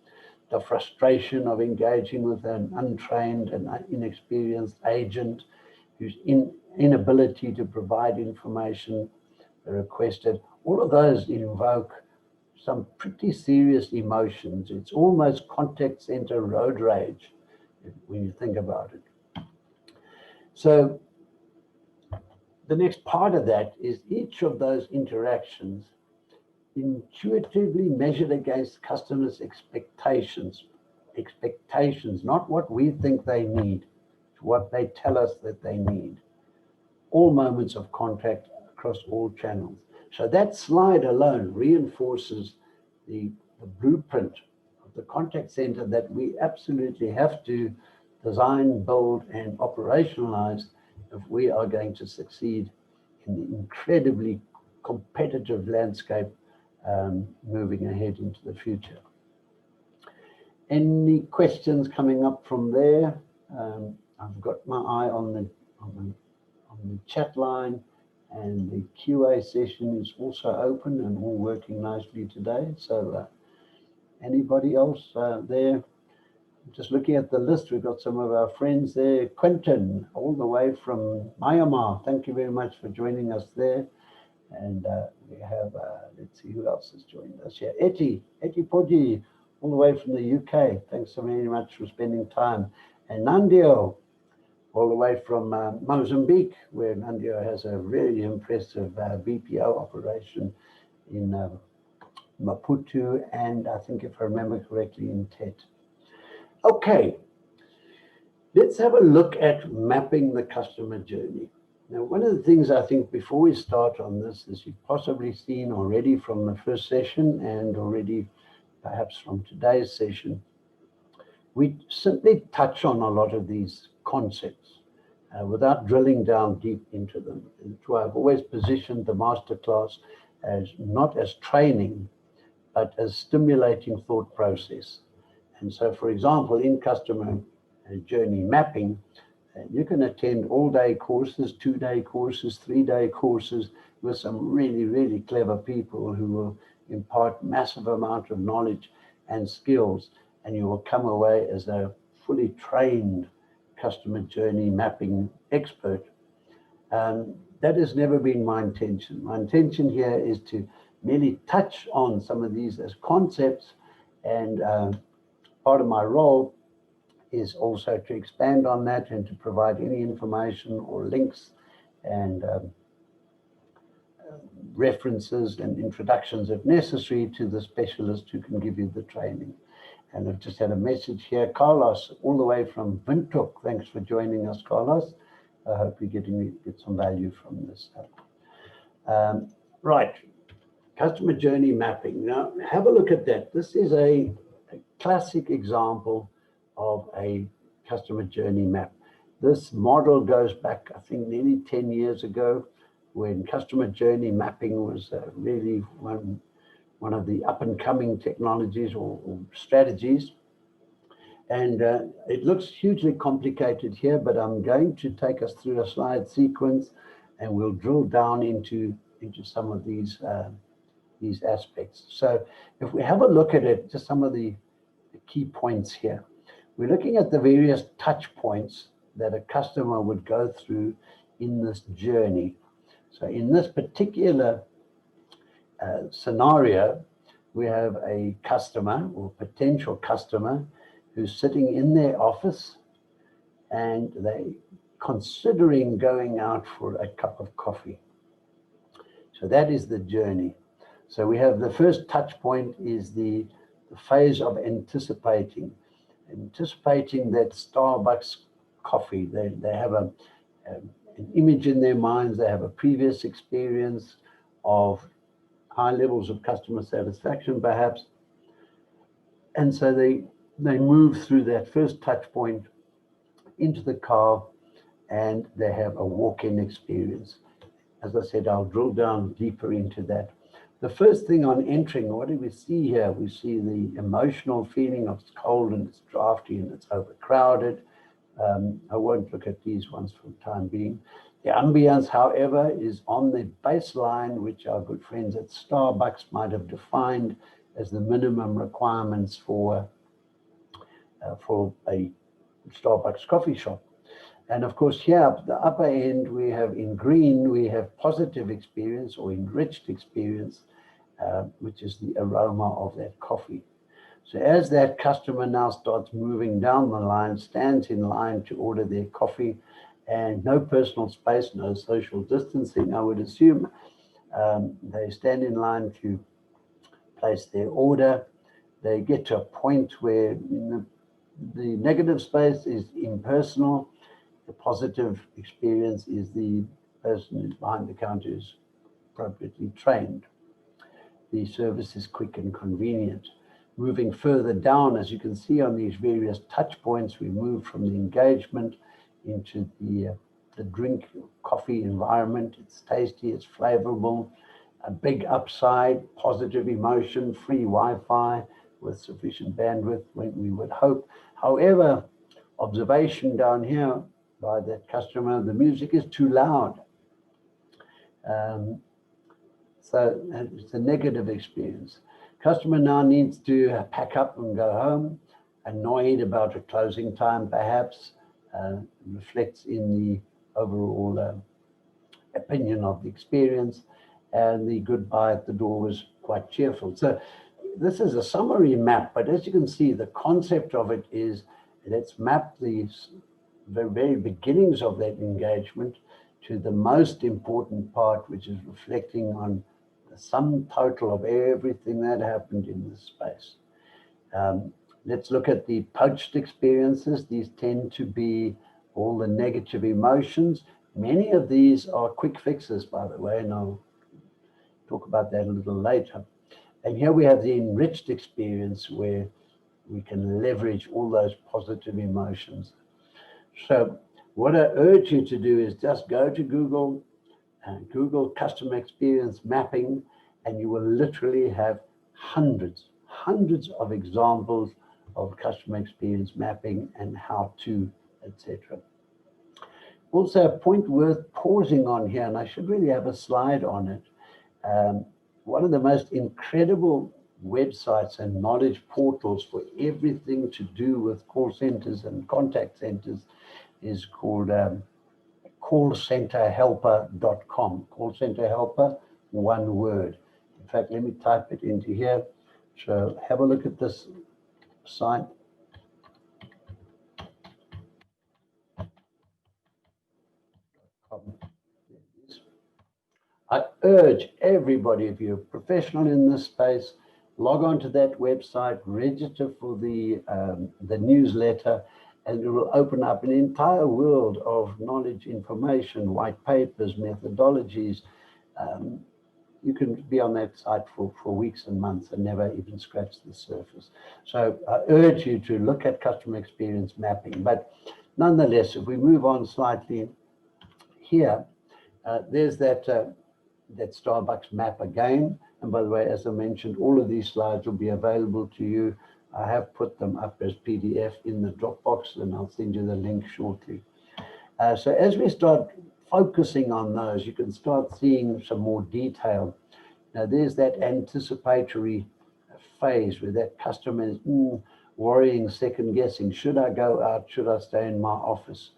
the frustration of engaging with an untrained and inexperienced agent whose inability to provide information requested. All of those invoke some pretty serious emotions. It's almost contact center road rage when you think about it. So the next part of that is each of those interactions intuitively measured against customers' expectations, not what we think they need, what they tell us that they need. All moments of contact across all channels. So that slide alone reinforces the blueprint of the contact center that we absolutely have to design, build, and operationalize if we are going to succeed in the incredibly competitive landscape moving ahead into the future. Any questions coming up from there? I've got my eye on the chat line, and the QA session is also open and all working nicely today. So anybody else there? Just looking at the list, we've got some of our friends there. Quentin, all the way from Myanmar. Thank you very much for joining us there. And we have, let's see who else has joined us here. Eti Podji, all the way from the UK. Thanks so very much for spending time. And Nandio, all the way from Mozambique, where Nandio has a really impressive BPO operation in Maputo, and I think, if I remember correctly, in Tet. Okay, let's have a look at mapping the customer journey. Now, one of the things I think before we start on this is you've possibly seen already from the first session and already perhaps from today's session, we simply touch on a lot of these concepts without drilling down deep into them. And that's why I've always positioned the masterclass as not as training, but as stimulating thought process. And so, for example, in customer journey mapping, you can attend all-day courses, 2-day courses, 3-day courses with some really, really clever people who will impart massive amount of knowledge and skills, and you will come away as a fully trained customer journey mapping expert. That has never been my intention. My intention here is to merely touch on some of these as concepts, and part of my role is also to expand on that and to provide any information or links and references and introductions if necessary to the specialist who can give you the training. And I've just had a message here. Carlos, all the way from Windhoek. Thanks for joining us, Carlos. I hope you get some value from this stuff. Right, customer journey mapping. Now, have a look at that. This is a classic example of a customer journey map. This model goes back, I think, nearly 10 years ago, when customer journey mapping was really one of the up-and-coming technologies or strategies. And it looks hugely complicated here, but I'm going to take us through a slide sequence, and we'll drill down into some of these aspects. So if we have a look at it, just some of the key points here. We're looking at the various touch points that a customer would go through in this journey. So in this particular scenario, we have a customer or potential customer who's sitting in their office, and they're considering going out for a cup of coffee. So that is the journey. So we have the first touch point is the phase of anticipating that Starbucks coffee. They have an image in their minds. They have a previous experience of high levels of customer satisfaction, perhaps. And so they move through that first touch point into the car, and they have a walk-in experience. As I said, I'll drill down deeper into that. The first thing on entering, what do we see here? We see the emotional feeling of it's cold and it's drafty and it's overcrowded. I won't look at these ones for the time being. The ambience, however, is on the baseline, which our good friends at Starbucks might have defined as the minimum requirements for a Starbucks coffee shop. And of course, here at the upper end, we have in green, we have positive experience or enriched experience, which is the aroma of that coffee. So as that customer now starts moving down the line, stands in line to order their coffee, and no personal space, no social distancing, I would assume. They stand in line to place their order. They get to a point where the negative space is impersonal. The positive experience is the person who's behind the counter is appropriately trained. The service is quick and convenient. Moving further down, as you can see on these various touch points, we move from the engagement into the drink coffee environment. It's tasty, it's flavorful, a big upside, positive emotion, free Wi-Fi with sufficient bandwidth when we would hope. However, observation down here by that customer, the music is too loud. So it's a negative experience. Customer now needs to pack up and go home, annoyed about a closing time perhaps, reflects in the overall opinion of the experience, and the goodbye at the door was quite cheerful. So this is a summary map, but as you can see, the concept of it is, let's map the very beginnings of that engagement to the most important part, which is reflecting on the sum total of everything that happened in this space. Let's look at the poached experiences. These tend to be all the negative emotions. Many of these are quick fixes, by the way, and I'll talk about that a little later. And here we have the enriched experience where we can leverage all those positive emotions. So what I urge you to do is just go to Google and Google customer experience mapping, and you will literally have hundreds of examples of customer experience mapping and how to, etc. Also, a point worth pausing on here, and I should really have a slide on it. One of the most incredible websites and knowledge portals for everything to do with call centers and contact centers is called callcenterhelper.com. Call Center Helper, one word. In fact, let me type it into here. So have a look at this site. I urge everybody, if you're a professional in this space, log on to that website, register for the newsletter, and it will open up an entire world of knowledge, information, white papers, methodologies. You can be on that site for weeks and months and never even scratch the surface. So I urge you to look at customer experience mapping. But nonetheless, if we move on slightly here, there's that Starbucks map again. And by the way, as I mentioned, all of these slides will be available to you. I have put them up as PDF in the Dropbox, and I'll send you the link shortly. So as we start focusing on those, you can start seeing some more detail. Now, there's that anticipatory phase where that customer is worrying, second guessing. Should I go out? Should I stay in my office?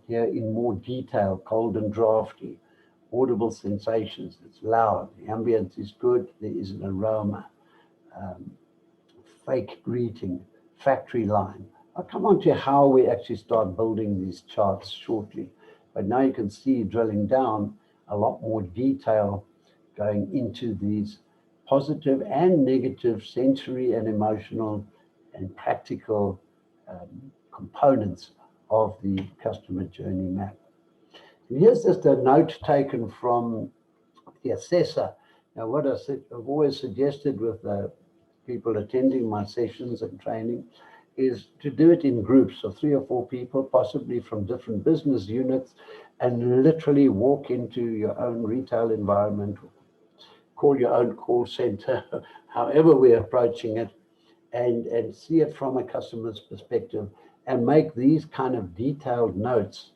Here in more detail, cold and drafty, audible sensations, it's loud, the ambience is good, there is an aroma, fake greeting, factory line. I'll come on to how we actually start building these charts shortly. But now you can see, drilling down, a lot more detail going into these positive and negative sensory and emotional and practical components of the customer journey map. And here's just a note taken from the assessor. Now, what I've always suggested with people attending my sessions and training is to do it in groups of 3 or 4 people, possibly from different business units, and literally walk into your own retail environment, call your own call center, however we're approaching it, and see it from a customer's perspective, and make these kind of detailed notes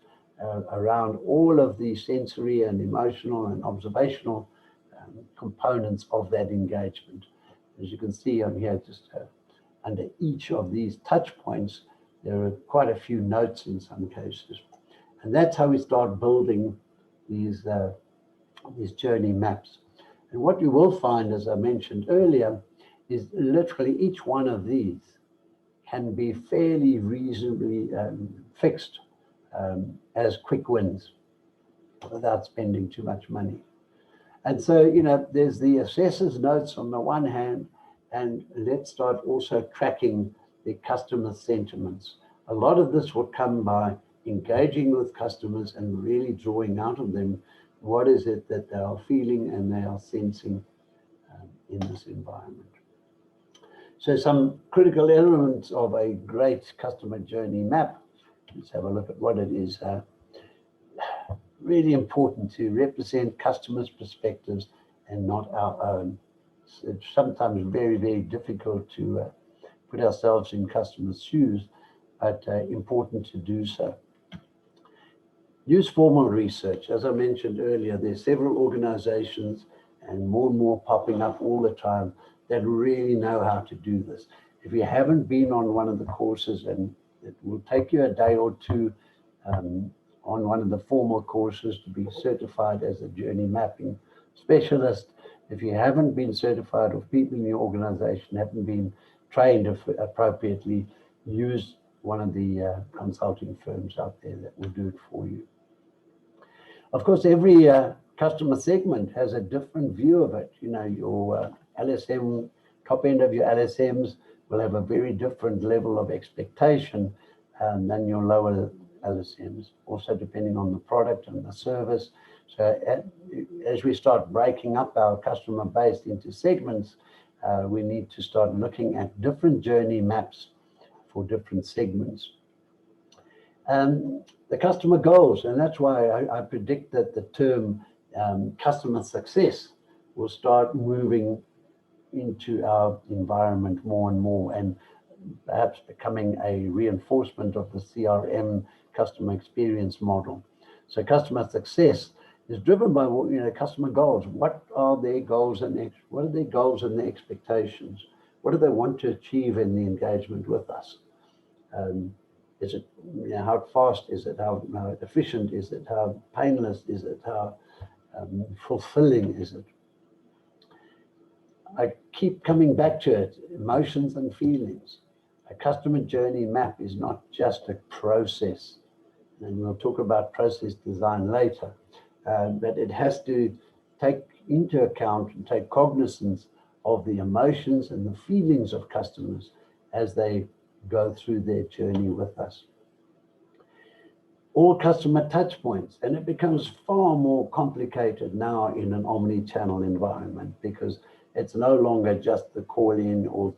around all of the sensory and emotional and observational components of that engagement. As you can see on here, just under each of these touch points, there are quite a few notes in some cases. And that's how we start building these journey maps. And what you will find, as I mentioned earlier, is literally each one of these can be fairly reasonably fixed as quick wins without spending too much money. And so, there's the assessor's notes on the one hand, and let's start also tracking the customer sentiments. A lot of this will come by engaging with customers and really drawing out of them what is it that they are feeling and they are sensing in this environment. So some critical elements of a great customer journey map. Let's have a look at what it is. Really important to represent customers' perspectives and not our own. It's sometimes very, very difficult to put ourselves in customers' shoes, but important to do so. Use formal research. As I mentioned earlier, there's several organizations and more popping up all the time that really know how to do this. If you haven't been on one of the courses, and it will take you a day or two on one of the formal courses to be certified as a journey mapping specialist. If you haven't been certified, or people in your organization haven't been trained appropriately, use one of the consulting firms out there that will do it for you. Of course, every customer segment has a different view of it. Your LSM, top end of your LSMs will have a very different level of expectation than your lower LSMs, also depending on the product and the service. So as we start breaking up our customer base into segments, we need to start looking at different journey maps for different segments. The customer goals, and that's why I predict that the term customer success will start moving into our environment more and more, and perhaps becoming a reinforcement of the CRM customer experience model. So customer success is driven by customer goals. What are their goals and what are their goals and their expectations? What do they want to achieve in the engagement with us? Is it how fast is it? How efficient is it? How painless is it? How fulfilling is it? I keep coming back to it, emotions and feelings. A customer journey map is not just a process, and we'll talk about process design later, but it has to take into account and take cognizance of the emotions and the feelings of customers as they go through their journey with us. All customer touch points, and it becomes far more complicated now in an omni-channel environment, because it's no longer just the call in or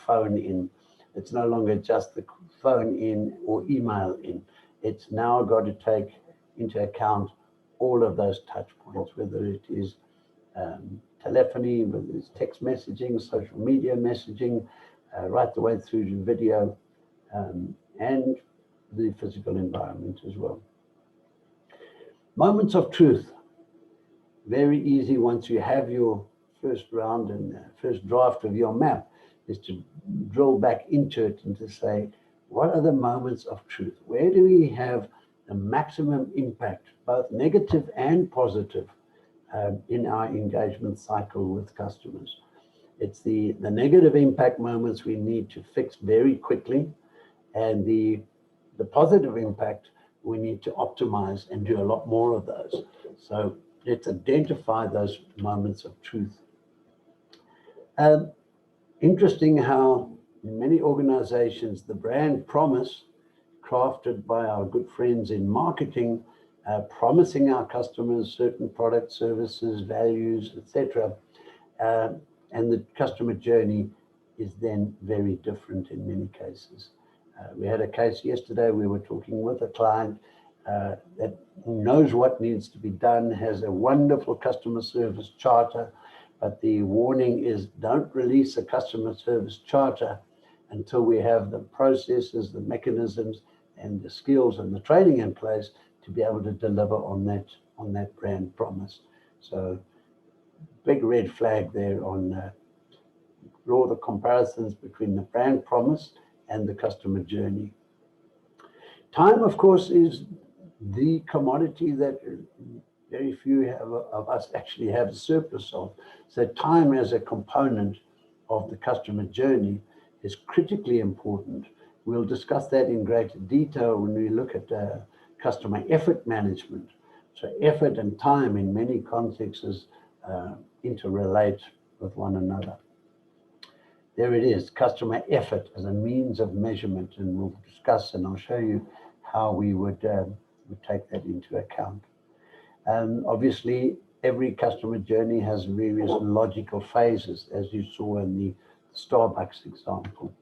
phone in. It's no longer just the phone in or email in. It's now got to take into account all of those touch points, whether it is telephony, whether it's text messaging, social media messaging, right the way through to video, and the physical environment as well. Moments of truth. Very easy once you have your first round and first draft of your map, is to drill back into it and to say, what are the moments of truth? Where do we have the maximum impact, both negative and positive, in our engagement cycle with customers? It's the negative impact moments we need to fix very quickly, and the positive impact we need to optimize and do a lot more of those. So let's identify those moments of truth. Interesting how in many organizations, the brand promise crafted by our good friends in marketing, promising our customers certain products, services, values, etc., and the customer journey is then very different in many cases. We had a case yesterday. We were talking with a client that knows what needs to be done, has a wonderful customer service charter, but the warning is, don't release a customer service charter until we have the processes, the mechanisms, and the skills and the training in place to be able to deliver on that brand promise. So big red flag there on draw the comparisons between the brand promise and the customer journey. Time, of course, is the commodity that very few of us actually have a surplus of. So time as a component of the customer journey is critically important. We'll discuss that in greater detail when we look at customer effort management. So effort and time in many contexts interrelate with one another. There it is, customer effort as a means of measurement, and we'll discuss, and I'll show you how we would take that into account. Obviously, every customer journey has various logical phases, as you saw in the Starbucks example.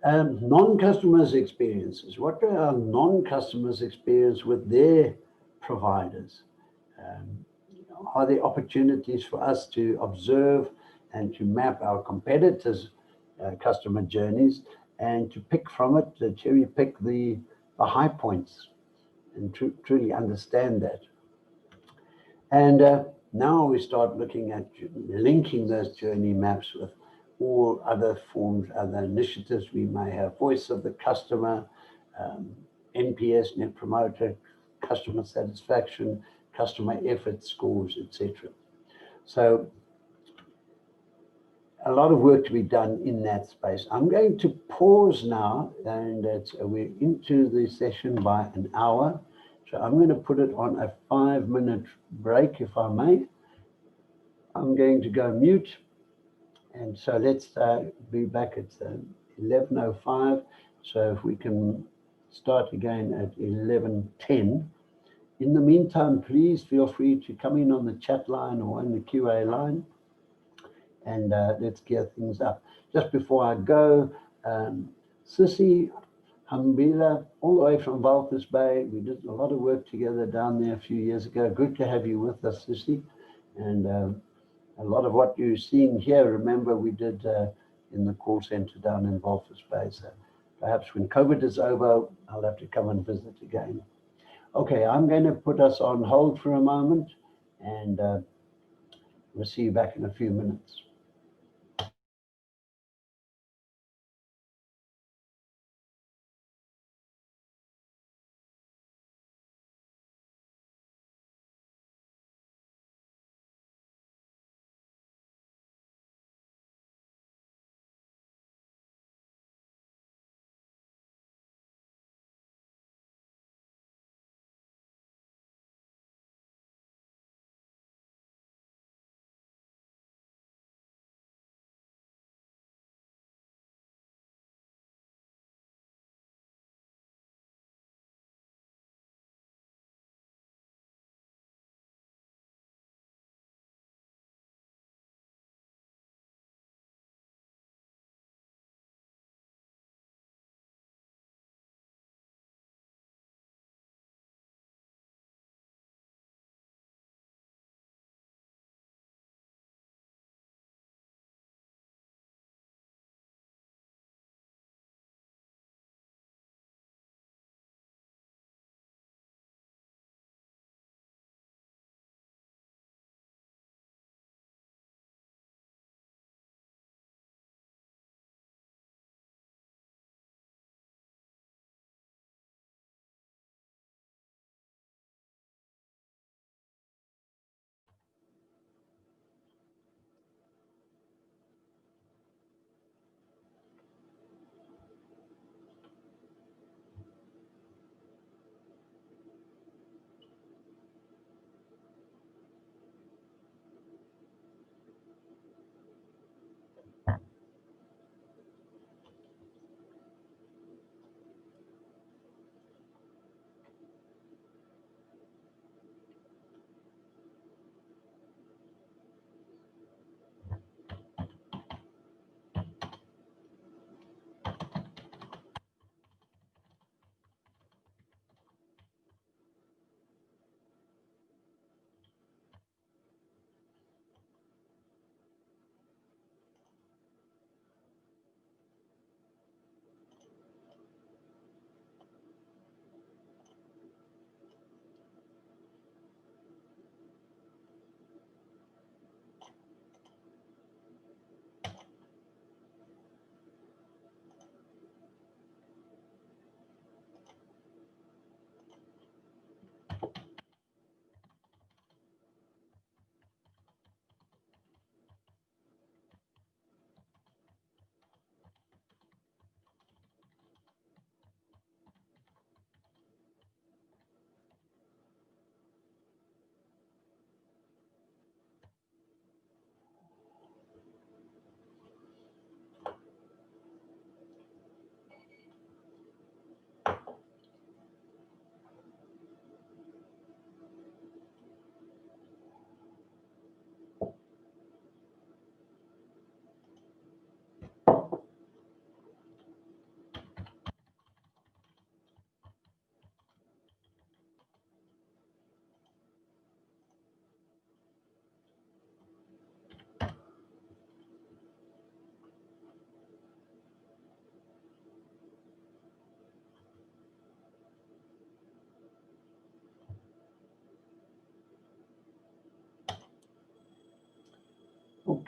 Non-customers' experiences. What do our non-customers experience with their providers? Are there opportunities for us to observe and to map our competitors' customer journeys and to pick from it, to cherry pick the high points and truly understand that? And now we start looking at linking those journey maps with all other forms, other initiatives we may have, voice of the customer, NPS, Net Promoter, customer satisfaction, customer effort scores, etc. So a lot of work to be done in that space. I'm going to pause now, and we're into the session by an hour. So I'm going to put it on a 5-minute break, if I may. I'm going to go mute. And so let's be back at 11:05. So if we can start again at 11:10. In the meantime, please feel free to come in on the chat line or on the QA line, and let's gear things up. Just before I go, Sissy Hambila, all the way from Walvis Bay. We did a lot of work together down there a few years ago. Good to have you with us, Sissy. And a lot of what you're seeing here, remember, we did in the call center down in Walvis Bay. So perhaps when COVID is over, I'll have to come and visit again. Okay, I'm going to put us on hold for a moment, and we'll see you back in a few minutes.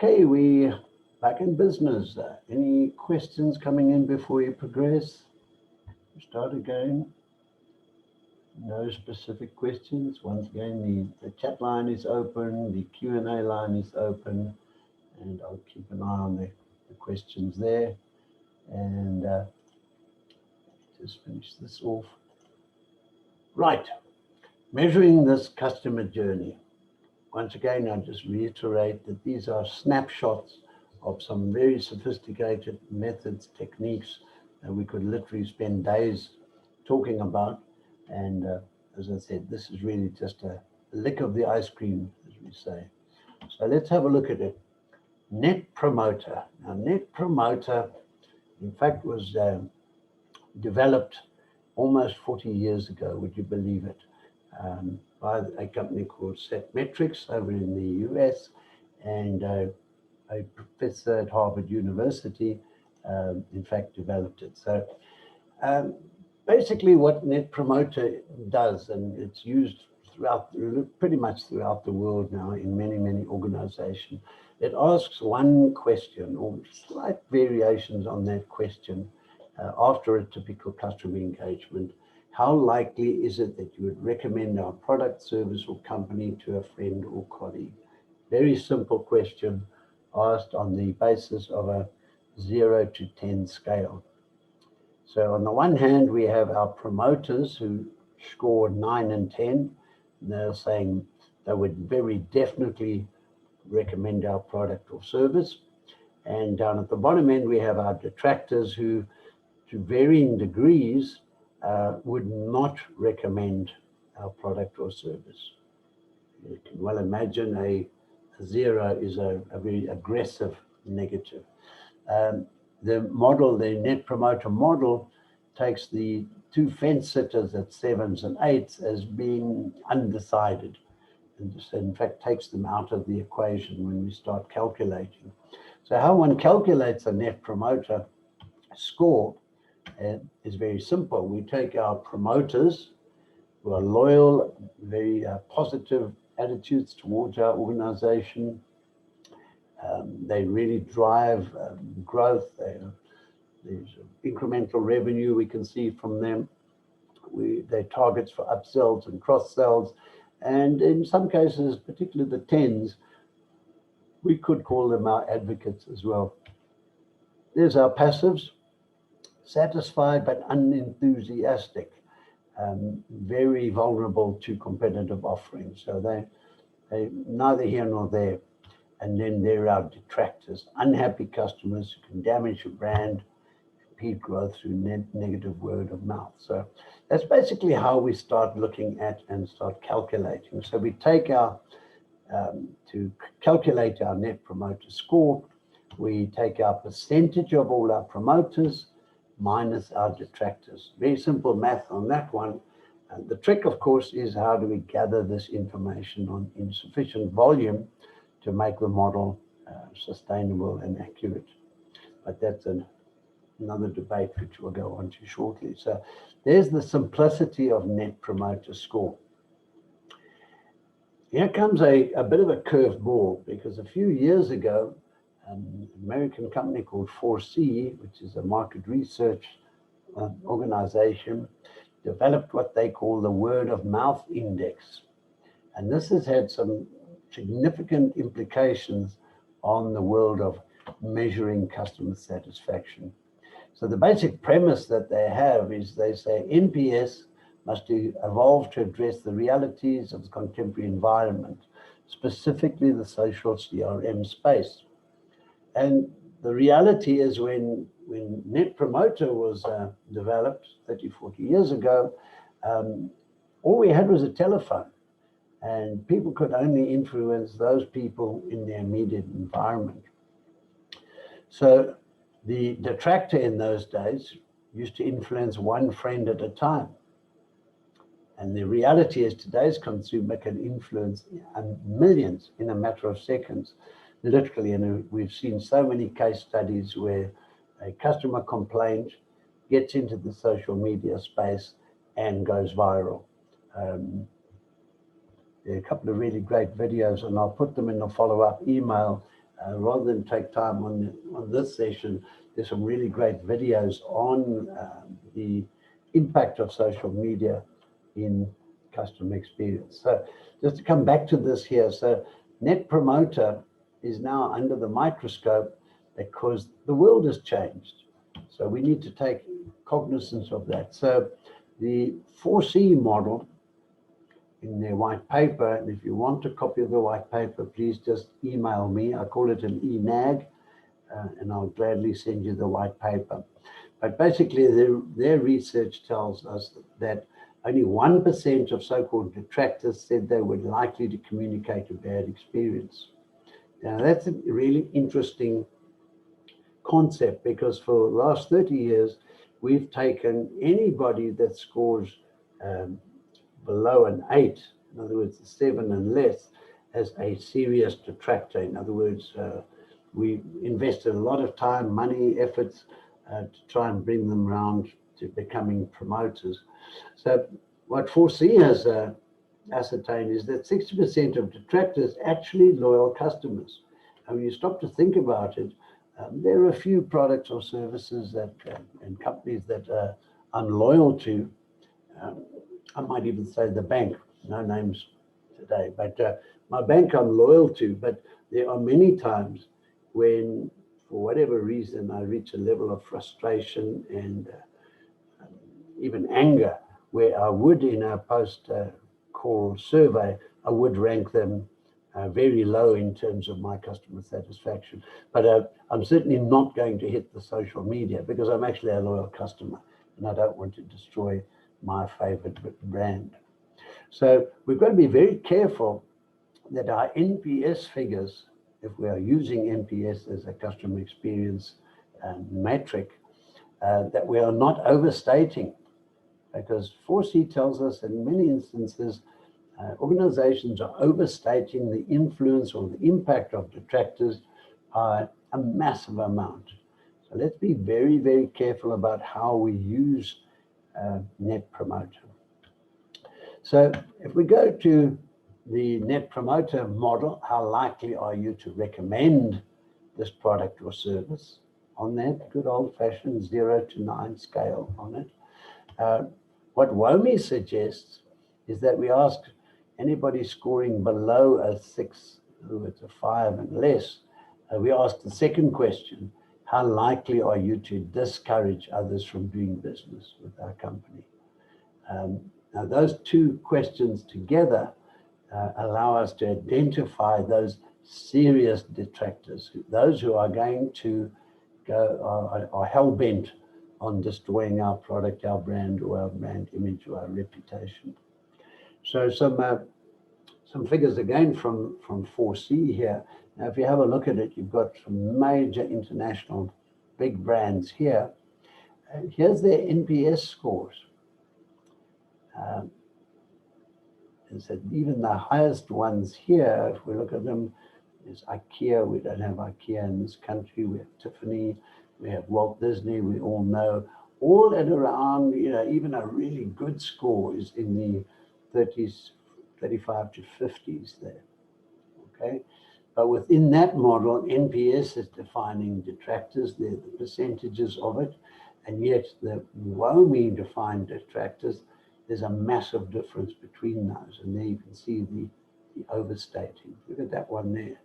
Okay, we back in business. Any questions coming in before we progress? Start again. No specific questions. Once again, the chat line is open, the Q&A line is open, and I'll keep an eye on the questions there. And just finish this off. Right, measuring this customer journey. Once again, I'll just reiterate that these are snapshots of some very sophisticated methods, techniques that we could literally spend days talking about. And as I said, this is really just a lick of the ice cream, as we say. So let's have a look at it. Net Promoter. Now, Net Promoter, in fact, was developed almost 40 years ago, would you believe it, by a company called CSat over in the US, and a professor at Harvard University, in fact, developed it. So basically what Net Promoter does, and it's used pretty much throughout the world now in many, many organizations, it asks one question or slight variations on that question after a typical customer engagement. How likely is it that you would recommend our product, service, or company to a friend or colleague? Very simple question asked on the basis of a 0 to 10 scale. So on the one hand, we have our promoters who scored 9 and 10. And they're saying they would very definitely recommend our product or service. And down at the bottom end, we have our detractors who, to varying degrees, would not recommend our product or service. You can well imagine a 0 is a very aggressive negative. The model, the Net Promoter model, takes the two fence sitters at 7s and 8s as being undecided, and just, in fact, takes them out of the equation when we start calculating. So how one calculates a Net Promoter Score is very simple. We take our promoters who are loyal, very positive attitudes towards our organization. They really drive growth. There's incremental revenue we can see from them. They're targets for upsells and cross-sells. And in some cases, particularly the 10s, we could call them our advocates as well. There's our passives. Satisfied but unenthusiastic, very vulnerable to competitive offerings. So they neither here nor there. And then there are detractors, unhappy customers who can damage your brand, impede growth through negative word of mouth. So that's basically how we start looking at and start calculating. So we take to calculate our Net Promoter Score, we take our percentage of all our promoters minus our detractors. Very simple math on that one. And the trick, of course, is how do we gather this information in sufficient volume to make the model sustainable and accurate. But that's another debate which we'll go on to shortly. So there's the simplicity of Net Promoter Score. Here comes a bit of a curveball, because a few years ago, an American company called 4C, which is a market research organization, developed what they call the word of mouth index. And this has had some significant implications on the world of measuring customer satisfaction. So the basic premise that they have is they say NPS must evolve to address the realities of the contemporary environment, specifically the social CRM space. And the reality is when Net Promoter was developed 30, 40 years ago, all we had was a telephone. And people could only influence those people in their immediate environment. So the detractor in those days used to influence one friend at a time. And the reality is today's consumer can influence millions in a matter of seconds, literally. And we've seen so many case studies where a customer complaint gets into the social media space and goes viral. There are a couple of really great videos, and I'll put them in the follow-up email rather than take time on this session, there's some really great videos on the impact of social media in customer experience. So just to come back to this here, so Net Promoter is now under the microscope because the world has changed. So we need to take cognizance of that. So the 4C model in their white paper, and if you want a copy of the white paper, please just email me. I call it an e-nag, and I'll gladly send you the white paper. But basically, their research tells us that only 1% of so-called detractors said they were likely to communicate a bad experience. Now, that's a really interesting concept, because for the last 30 years, we've taken anybody that scores below an 8, in other words, a 7 and less, as a serious detractor. In other words, we invested a lot of time, money, efforts to try and bring them around to becoming promoters. So what 4C has ascertained is that 60% of detractors actually loyal customers. And when you stop to think about it, there are a few products or services that and companies that I'm loyal to. I might even say the bank, no names today, but my bank I'm loyal to. But there are many times when, for whatever reason, I reach a level of frustration and even anger, where I would, in a post-call survey, I would rank them very low in terms of my customer satisfaction. But I'm certainly not going to hit the social media, because I'm actually a loyal customer and I don't want to destroy my favorite brand. So we've got to be very careful that our NPS figures, if we are using NPS as a customer experience metric, that we are not overstating, because 4C tells us in many instances organizations are overstating the influence or the impact of detractors by a massive amount. So let's be very, very careful about how we use Net Promoter. So if we go to the Net Promoter model, how likely are you to recommend this product or service on that good old-fashioned 0 to 9 scale on it? What WOMI suggests is that we ask anybody scoring below a 6, who it's a 5 and less, we ask the second question: how likely are you to discourage others from doing business with our company? Now, those two questions together allow us to identify those serious detractors, those who are going to go, are hell-bent on destroying our product, our brand, or our brand image, or our reputation. So some figures again from 4C here. Now, if you have a look at it, you've got some major international big brands here. And here's their NPS scores. And so even the highest ones here, if we look at them, is IKEA. We don't have IKEA in this country. We have Tiffany. We have Walt Disney. We all know, all at around, even a really good score is in the 30s, 35 to 50s there. Okay. But within that model, NPS is defining detractors, the percentages of it, and yet the WOMI defined detractors, there's a massive difference between those. And there you can see the overstating. Look at that one there,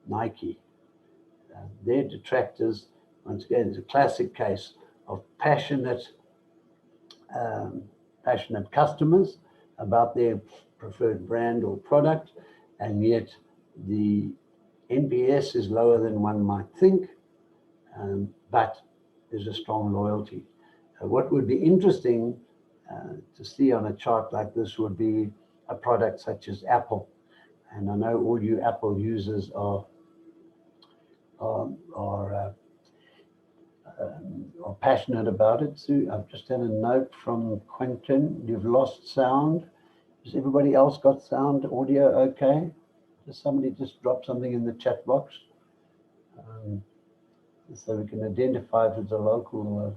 Nike. Their detractors, once again, is a classic case of passionate customers about their preferred brand or product, and yet the NPS is lower than one might think, but there's a strong loyalty. What would be interesting to see on a chart like this would be a product such as Apple. And I know all you Apple users are passionate about it. So I've just had a note from Quentin: you've lost sound. Has everybody else got sound, audio okay? Does somebody just drop something in the chat box so we can identify if it's a local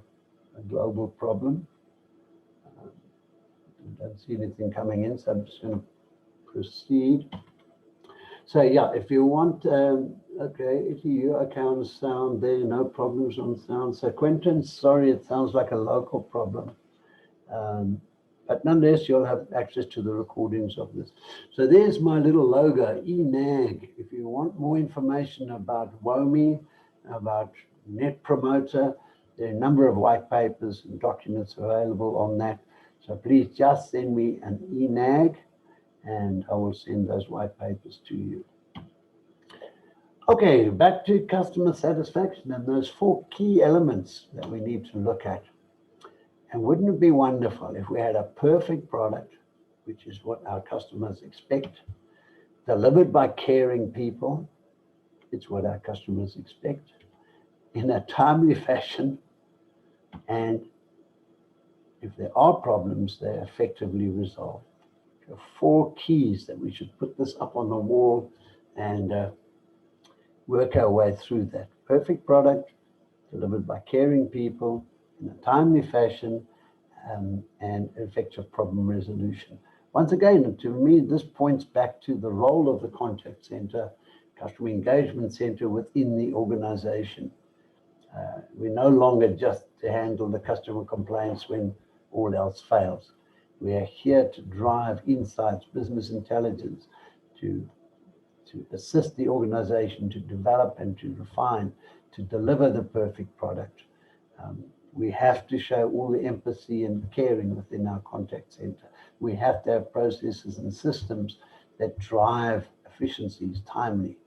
a global problem? I don't see anything coming in, so I'm just going to proceed. So yeah, if you want Okay, your accounts sound there, no problems on sound. So Quentin, sorry, it sounds like a local problem. But nonetheless, you'll have access to the recordings of this. So there's my little logo, ENAG. If you want more information about WOMI, about Net Promoter, there are a number of white papers and documents available on that. So please just send me an ENAG and I will send those white papers to you. Okay, back to customer satisfaction and those 4 key elements that we need to look at. And wouldn't it be wonderful if we had a perfect product, which is what our customers expect, delivered by caring people, it's what our customers expect, in a timely fashion, and if there are problems, they're effectively resolved. There are 4 keys that we should put this up on the wall and work our way through that. Perfect product, delivered by caring people, in a timely fashion, and effective problem resolution. Once again, to me, this points back to the role of the contact center, customer engagement center within the organization. We're no longer just to handle the customer complaints when all else fails. We are here to drive insights, business intelligence, to assist the organization to develop and to refine, to deliver the perfect product. We have to show all the empathy and caring within our contact center. We have to have processes and systems that drive efficiencies timely.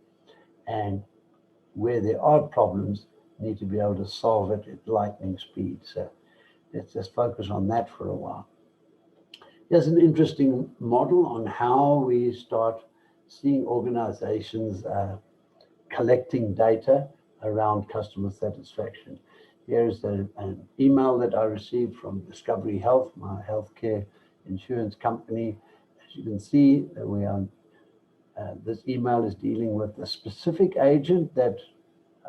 And where there are problems, need to be able to solve it at lightning speed. So let's just focus on that for a while. Here's an interesting model on how we start seeing organizations collecting data around customer satisfaction. Here's an email that I received from Discovery Health, my healthcare insurance company. As you can see, we are, this email is dealing with a specific agent that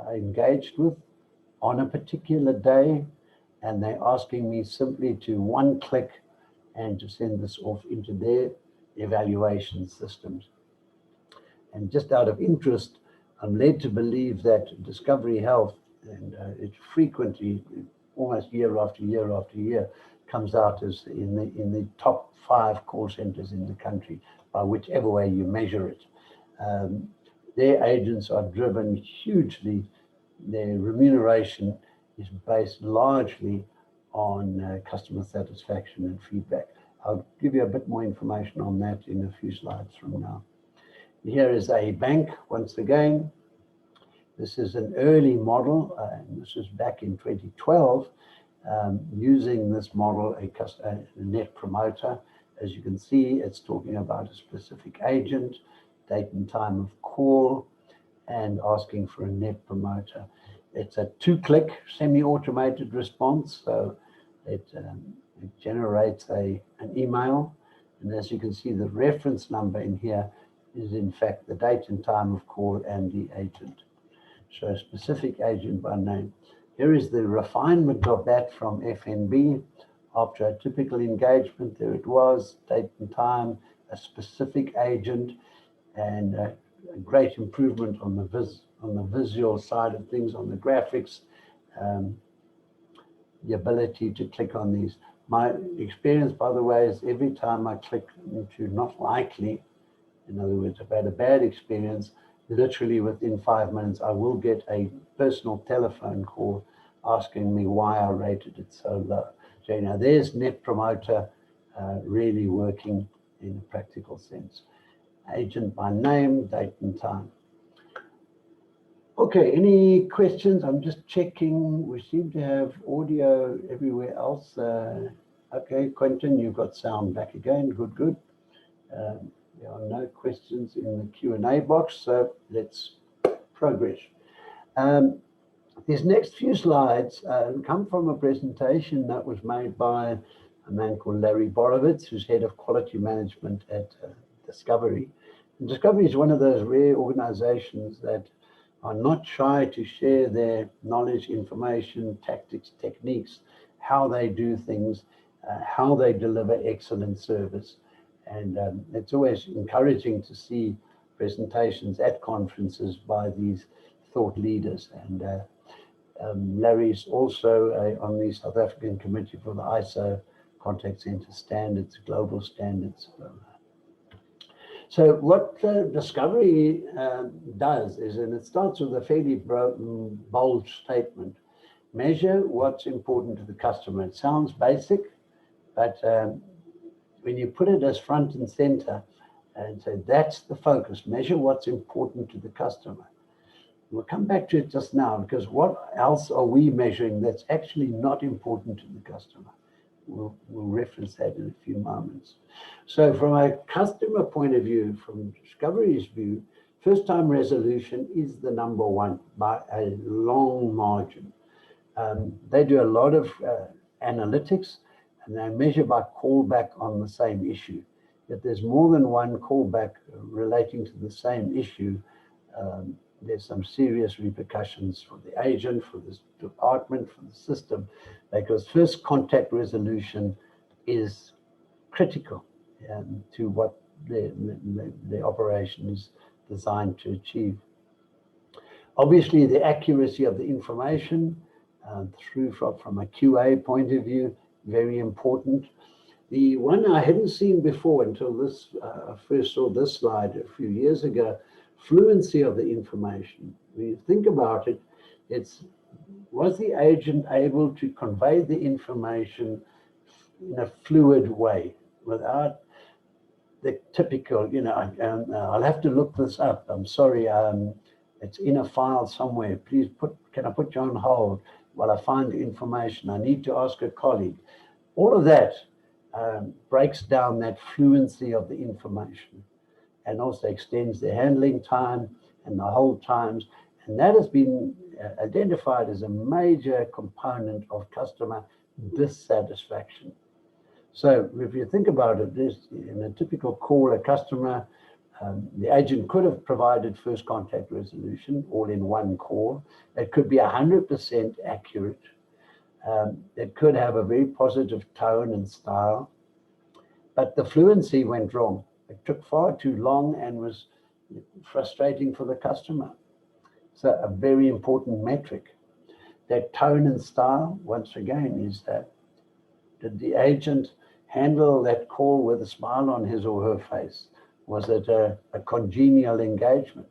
I engaged with on a particular day, and they're asking me simply to one click and to send this off into their evaluation systems. And just out of interest, I'm led to believe that Discovery Health, and it frequently, almost year after year after year, comes out as in the top 5 call centers in the country, by whichever way you measure it. Their agents are driven hugely. Their remuneration is based largely on customer satisfaction and feedback. I'll give you a bit more information on that in a few slides from now. Here is a bank, once again. This is an early model, and this is back in 2012, using this model, a Net Promoter. As you can see, it's talking about a specific agent, date and time of call, and asking for a Net Promoter. It's a 2-click semi-automated response, so it generates an email. And as you can see, the reference number in here is in fact the date and time of call and the agent. So a specific agent by name. Here is the refinement of that from FNB. After a typical engagement, there it was, date and time, a specific agent, and a great improvement on the visual side of things, on the graphics, the ability to click on these. My experience, by the way, is every time I click into not likely, in other words, I've had a bad experience, literally within 5 minutes, I will get a personal telephone call asking me why I rated it so low. So, you know, there's Net Promoter really working in a practical sense. Agent by name, date and time. Okay, any questions? I'm just checking. We seem to have audio everywhere else. Okay, Quentin, you've got sound back again. Good, good. There are no questions in the Q&A box, so let's progress. These next few slides come from a presentation that was made by a man called Larry Borovitz, who's head of quality management at Discovery. And Discovery is one of those rare organizations that are not shy to share their knowledge, information, tactics, techniques, how they do things, how they deliver excellent service. And it's always encouraging to see presentations at conferences by these thought leaders. And Larry's also on the South African Committee for the ISO Contact Center Standards, global standards. So what Discovery does is, and it starts with a fairly bold statement, measure what's important to the customer. It sounds basic, but when you put it as front and center and say that's the focus, measure what's important to the customer. We'll come back to it just now, because what else are we measuring that's actually not important to the customer? We'll reference that in a few moments. So from a customer point of view, from Discovery's view, first-time resolution is the number one by a long margin. They do a lot of analytics, and they measure by callback on the same issue. If there's more than one callback relating to the same issue, there's some serious repercussions for the agent, for this department, for the system, because first contact resolution is critical to what the operation is designed to achieve. Obviously, the accuracy of the information through from a QA point of view, very important. The one I hadn't seen before until this, I first saw this slide a few years ago, fluency of the information. When you think about it, was the agent able to convey the information in a fluid way without the typical, I'll have to look this up. I'm sorry, it's in a file somewhere. Please can I put you on hold while I find the information? I need to ask a colleague. All of that breaks down that fluency of the information, and also extends the handling time and the hold times. And that has been identified as a major component of customer dissatisfaction. So if you think about it, in a typical call, a customer, the agent could have provided first contact resolution all in one call. It could be 100% accurate. It could have a very positive tone and style, but the fluency went wrong. It took far too long and was frustrating for the customer. So a very important metric. That tone and style, once again, is that did the agent handle that call with a smile on his or her face? Was it a congenial engagement?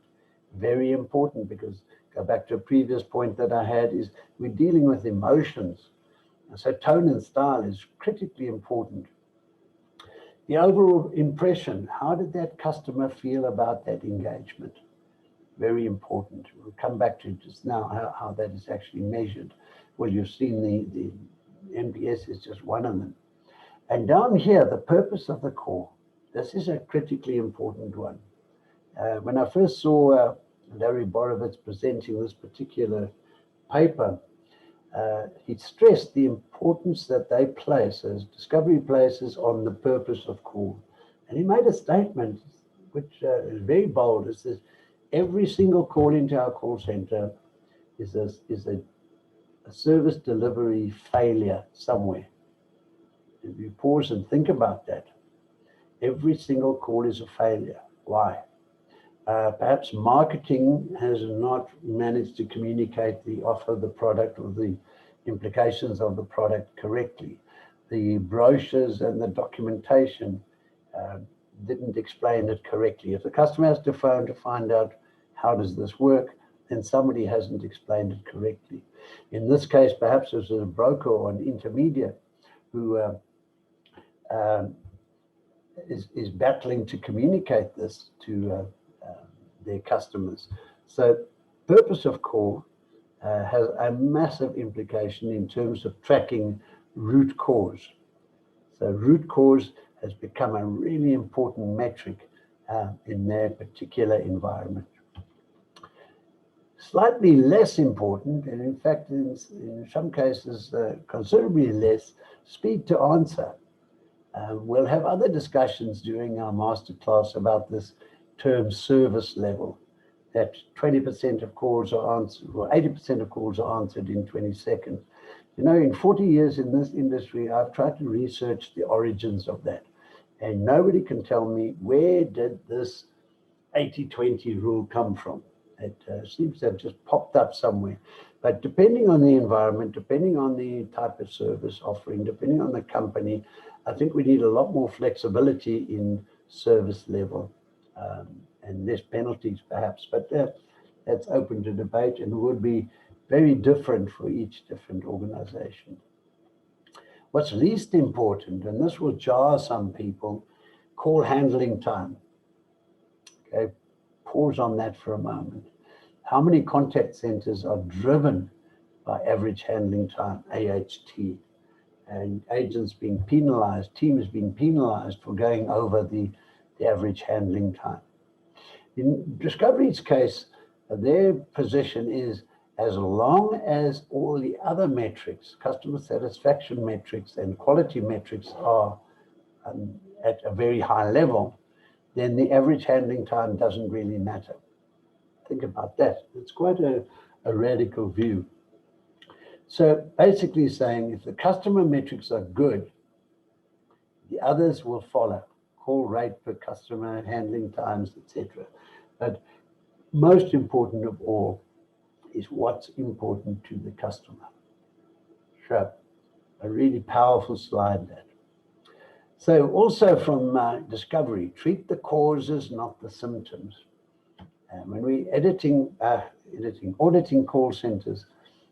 Very important, because go back to a previous point that I had, is we're dealing with emotions. So tone and style is critically important. The overall impression, how did that customer feel about that engagement? Very important. We'll come back to just now how that is actually measured. Well, you've seen the NPS is just one of them. And down here, the purpose of the call. This is a critically important one. When I first saw Larry Borovitz presenting this particular paper, he stressed the importance that they place, as Discovery places, on the purpose of call. And he made a statement which is very bold. It says, every single call into our call center is a service delivery failure somewhere. If you pause and think about that, every single call is a failure. Why? Perhaps marketing has not managed to communicate the offer, the product, or the implications of the product correctly. The brochures and the documentation didn't explain it correctly. If the customer has to phone to find out how does this work, then somebody hasn't explained it correctly. In this case, perhaps it's a broker or an intermediate who is battling to communicate this to their customers. So purpose of call has a massive implication in terms of tracking root cause. So root cause has become a really important metric in their particular environment. Slightly less important, and in fact, in some cases, considerably less, speed to answer. We'll have other discussions during our masterclass about this term service level, that 20% of calls are answered, or 80% of calls are answered in 20 seconds. You know, in 40 years in this industry, I've tried to research the origins of that, and nobody can tell me where did this 80/20 rule come from? It seems to have just popped up somewhere. But depending on the environment, depending on the type of service offering, depending on the company, I think we need a lot more flexibility in service level and less penalties perhaps. But that's open to debate and would be very different for each different organization. What's least important, and this will jar some people, call handling time. Okay, pause on that for a moment. How many contact centers are driven by average handling time, AHT, and agents being penalized, teams being penalized for going over the average handling time? In Discovery's case, their position is as long as all the other metrics, customer satisfaction metrics and quality metrics are at a very high level, then the average handling time doesn't really matter. Think about that. It's quite a radical view. So basically saying if the customer metrics are good, the others will follow. Call rate per customer, handling times, etc. But most important of all is what's important to the customer. Sure, a really powerful slide that. So also from Discovery, treat the causes, not the symptoms. When we're auditing call centers,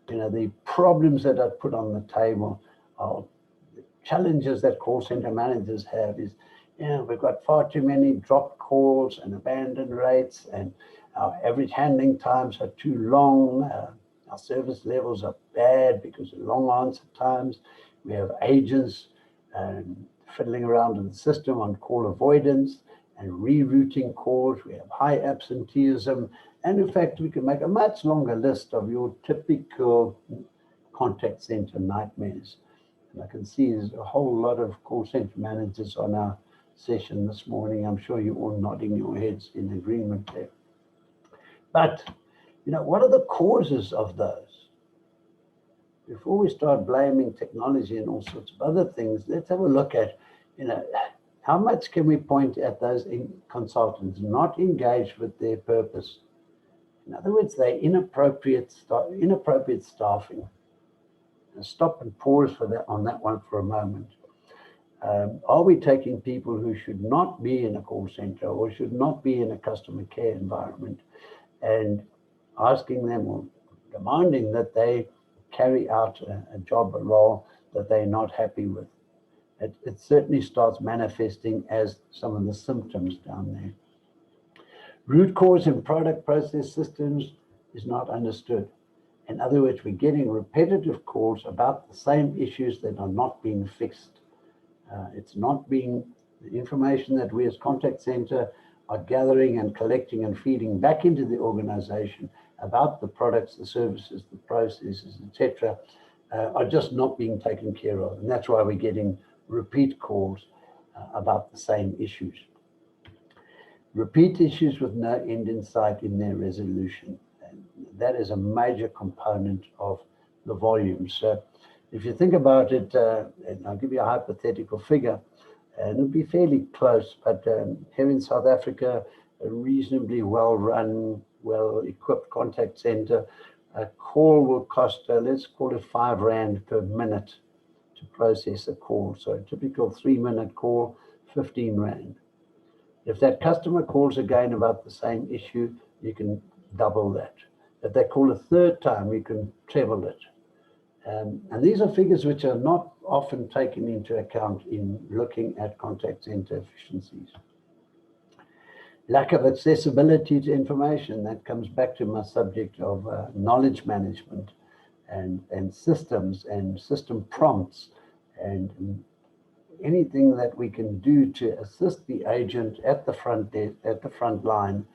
the problems that are put on the table are the challenges that call center managers have is, we've got far too many dropped calls and abandoned rates, and our average handling times are too long. Our service levels are bad because of long answer times. We have agents fiddling around in the system on call avoidance and rerouting calls. We have high absenteeism. And in fact, we can make a much longer list of your typical contact center nightmares. And I can see there's a whole lot of call center managers on our session this morning. I'm sure you're all nodding your heads in agreement there. But, what are the causes of those? Before we start blaming technology and all sorts of other things, let's have a look at, how much can we point at those consultants not engaged with their purpose? In other words, they're inappropriate staffing. And stop and pause on that one for a moment. Are we taking people who should not be in a call center or should not be in a customer care environment and asking them or demanding that they carry out a job, a role that they're not happy with? It certainly starts manifesting as some of the symptoms down there. Root cause in product process systems is not understood. In other words, we're getting repetitive calls about the same issues that are not being fixed. It's not being the information that we as contact center are gathering and collecting and feeding back into the organization about the products, the services, the processes, etc., are just not being taken care of. And that's why we're getting repeat calls about the same issues. Repeat issues with no end in sight in their resolution. And that is a major component of the volume. So if you think about it, and I'll give you a hypothetical figure, and it'll be fairly close, but here in South Africa, a reasonably well-run, well-equipped contact center, a call will cost, let's call it 5 Rand per minute to process a call. So a typical 3-minute call, 15 Rand. If that customer calls again about the same issue, you can double that. If they call a third time, you can treble it. And these are figures which are not often taken into account in looking at contact center efficiencies. Lack of accessibility to information, that comes back to my subject of knowledge management and systems and system prompts and anything that we can do to assist the agent at the front desk, at the front line,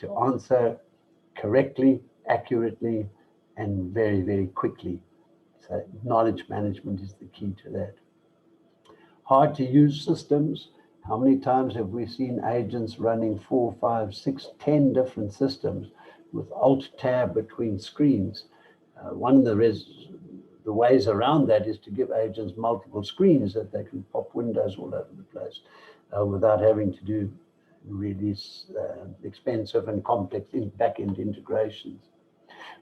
to answer correctly, accurately, and very, very quickly. So knowledge management is the key to that. Hard to use systems. How many times have we seen agents running 4, 5, 6, 10 different systems with Alt-Tab between screens? One of the ways around that is to give agents multiple screens that they can pop windows all over the place without having to do really expensive and complex back-end integrations.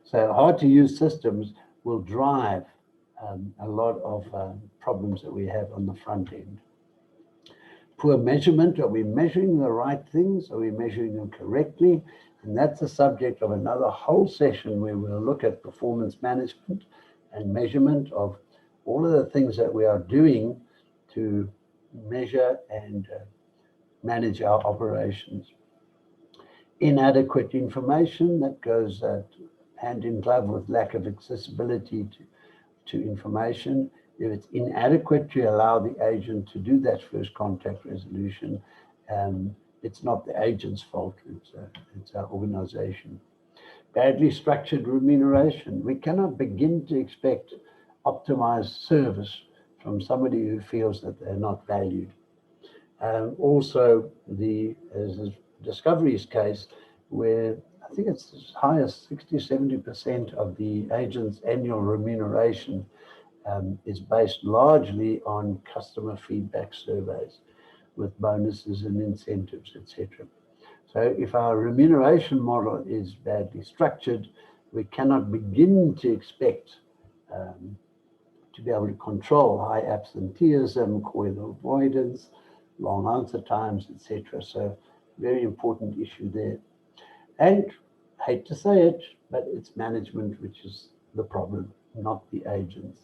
So hard-to-use systems will drive a lot of problems that we have on the front end. Poor measurement, are we measuring the right things? Are we measuring them correctly? And that's the subject of another whole session where we'll look at performance management and measurement of all of the things that we are doing to measure and manage our operations. Inadequate information, that goes hand in glove with lack of accessibility to information. If it's inadequate to allow the agent to do that first contact resolution, it's not the agent's fault, it's our organization. Badly structured remuneration. We cannot begin to expect optimized service from somebody who feels that they're not valued. Also, as a Discovery's case, where I think it's as high as 60–70% of the agent's annual remuneration is based largely on customer feedback surveys with bonuses and incentives, etc. So if our remuneration model is badly structured, we cannot begin to expect to be able to control high absenteeism, call avoidance, long answer times, etc. So very important issue there. And hate to say it, but it's management which is the problem, not the agents.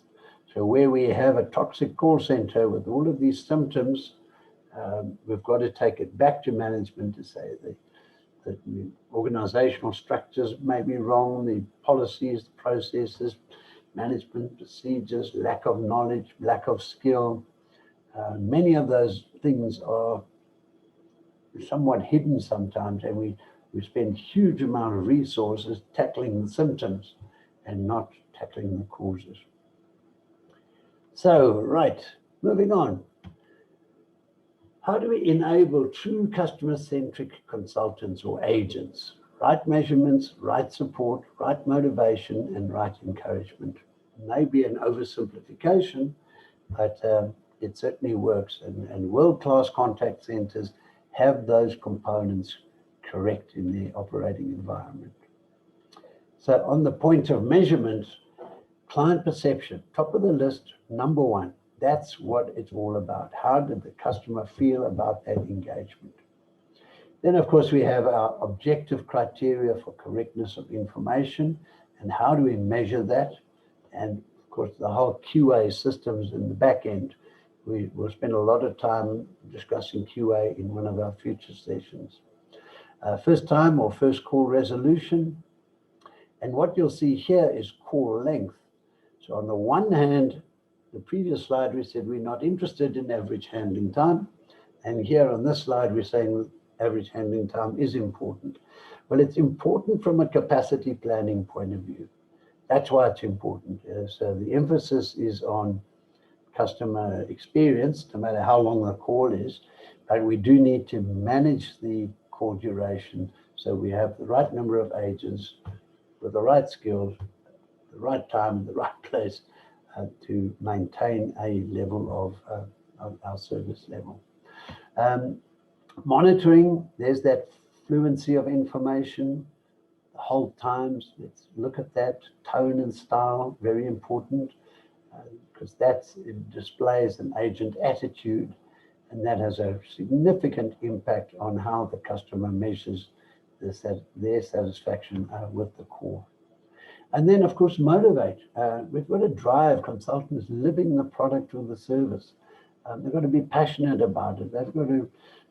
So where we have a toxic call center with all of these symptoms, we've got to take it back to management to say that the organizational structures may be wrong, the policies, the processes, management procedures, lack of knowledge, lack of skill. Many of those things are somewhat hidden sometimes, and we spend huge amount of resources tackling the symptoms and not tackling the causes. So, right, moving on. How do we enable true customer-centric consultants or agents? Right measurements, right support, right motivation, and right encouragement. It may be an oversimplification, but it certainly works. And world-class contact centers have those components correct in their operating environment. So on the point of measurement, client perception, top of the list, number one. That's what it's all about. How did the customer feel about that engagement? Then, of course, we have our objective criteria for correctness of information, and how do we measure that? And, of course, the whole QA systems in the back end. We will spend a lot of time discussing QA in one of our future sessions. First time or first call resolution. And what you'll see here is call length. So on the one hand, the previous slide, we said we're not interested in average handling time. And here on this slide, we're saying average handling time is important. Well, it's important from a capacity planning point of view. That's why it's important. So the emphasis is on customer experience, no matter how long the call is. But we do need to manage the call duration so we have the right number of agents with the right skills, the right time, the right place, to maintain a level of our service level. Monitoring, there's that fluency of information, the hold times, let's look at that. Tone and style, very important, because it displays an agent attitude, and that has a significant impact on how the customer measures their satisfaction with the call. And then, of course, motivate. We've got to drive consultants living the product or the service. They've got to be passionate about it. They've got to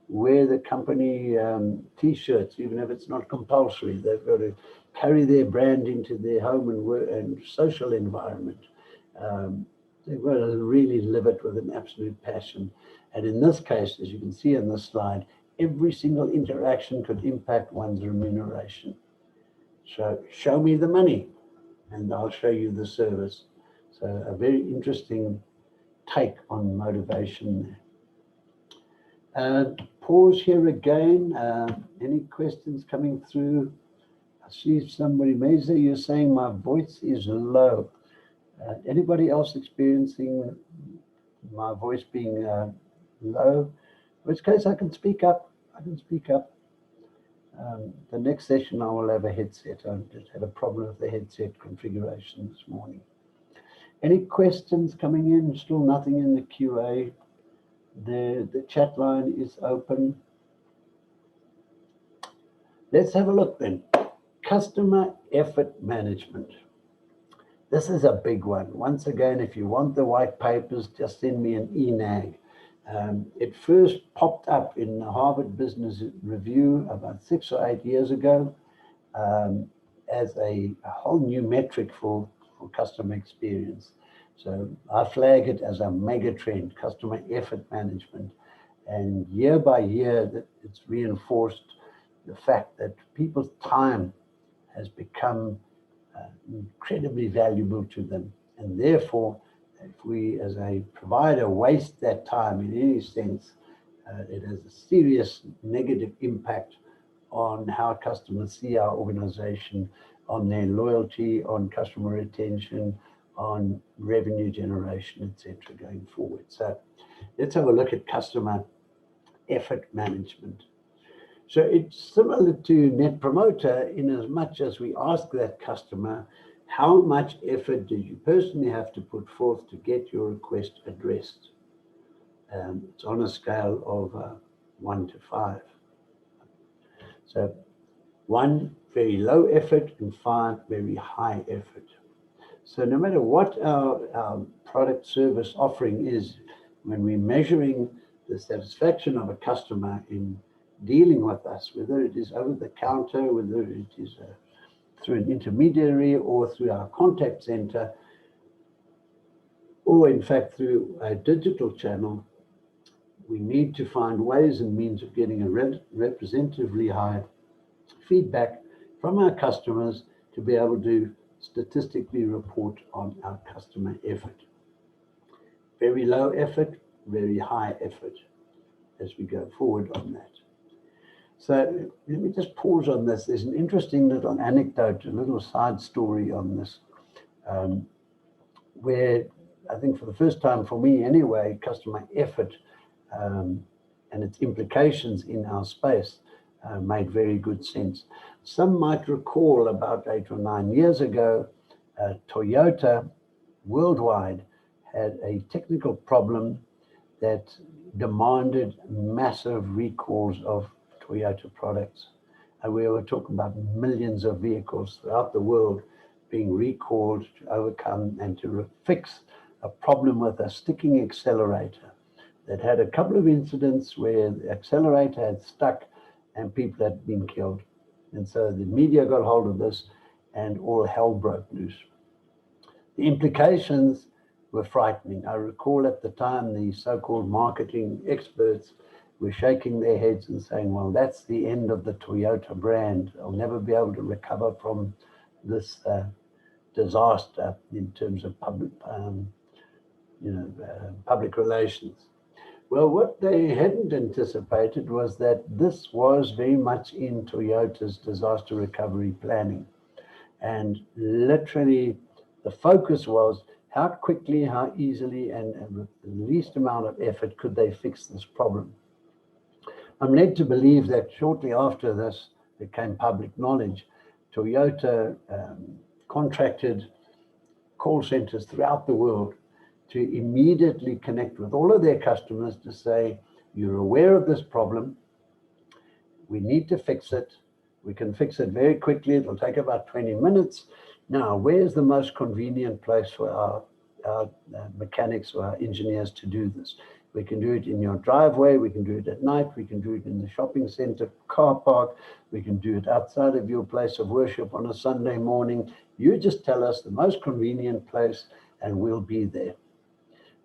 wear the company T-shirts, even if it's not compulsory. They've got to carry their brand into their home and work and social environment. They've got to really live it with an absolute passion. And in this case, as you can see on this slide, every single interaction could impact one's remuneration. So show me the money, and I'll show you the service. So a very interesting take on motivation there. Pause here again. Any questions coming through? I see somebody, Meza, you're saying my voice is low. Anybody else experiencing my voice being low? In which case I can speak up. I can speak up. The next session I will have a headset. I just had a problem with the headset configuration this morning. Any questions coming in? Still nothing in the QA. The chat line is open. Let's have a look then. Customer effort management. This is a big one. Once again, if you want the white papers, just send me an e-nag. It first popped up in the Harvard Business Review about 6 or 8 years ago as a whole new metric for customer experience. So I flag it as a mega trend, customer effort management. And year by year, it's reinforced the fact that people's time has become incredibly valuable to them. And therefore, if we as a provider waste that time in any sense, it has a serious negative impact on how customers see our organization, on their loyalty, on customer retention, on revenue generation, etc. going forward. So let's have a look at customer effort management. So it's similar to Net Promoter in as much as we ask that customer, how much effort do you personally have to put forth to get your request addressed? It's on a scale of 1 to 5. So 1, very low effort, and 5, very high effort. So no matter what our product service offering is, when we're measuring the satisfaction of a customer in dealing with us, whether it is over the counter, whether it is through an intermediary or through our contact center, or in fact through a digital channel, we need to find ways and means of getting a representatively high feedback from our customers to be able to statistically report on our customer effort. Very low effort, very high effort as we go forward on that. So let me just pause on this. There's an interesting little anecdote, a little side story on this, where I think for the first time for me anyway, customer effort and its implications in our space made very good sense. Some might recall about 8 or 9 years ago, Toyota worldwide had a technical problem that demanded massive recalls of Toyota products. And we were talking about millions of vehicles throughout the world being recalled to overcome and to fix a problem with a sticking accelerator that had a couple of incidents where the accelerator had stuck and people had been killed. And so the media got hold of this and all hell broke loose. The implications were frightening. I recall at the time the so-called marketing experts were shaking their heads and saying, well, that's the end of the Toyota brand. I'll never be able to recover from this disaster in terms of public relations. Well, what they hadn't anticipated was that this was very much in Toyota's disaster recovery planning. And literally the focus was how quickly, how easily, and with the least amount of effort could they fix this problem. I'm led to believe that shortly after this became public knowledge, Toyota contracted call centers throughout the world to immediately connect with all of their customers to say, you're aware of this problem, we need to fix it, we can fix it very quickly, it'll take about 20 minutes. Now, where's the most convenient place for our mechanics or our engineers to do this? We can do it in your driveway, we can do it at night, we can do it in the shopping center car park, we can do it outside of your place of worship on a Sunday morning. You just tell us the most convenient place and we'll be there.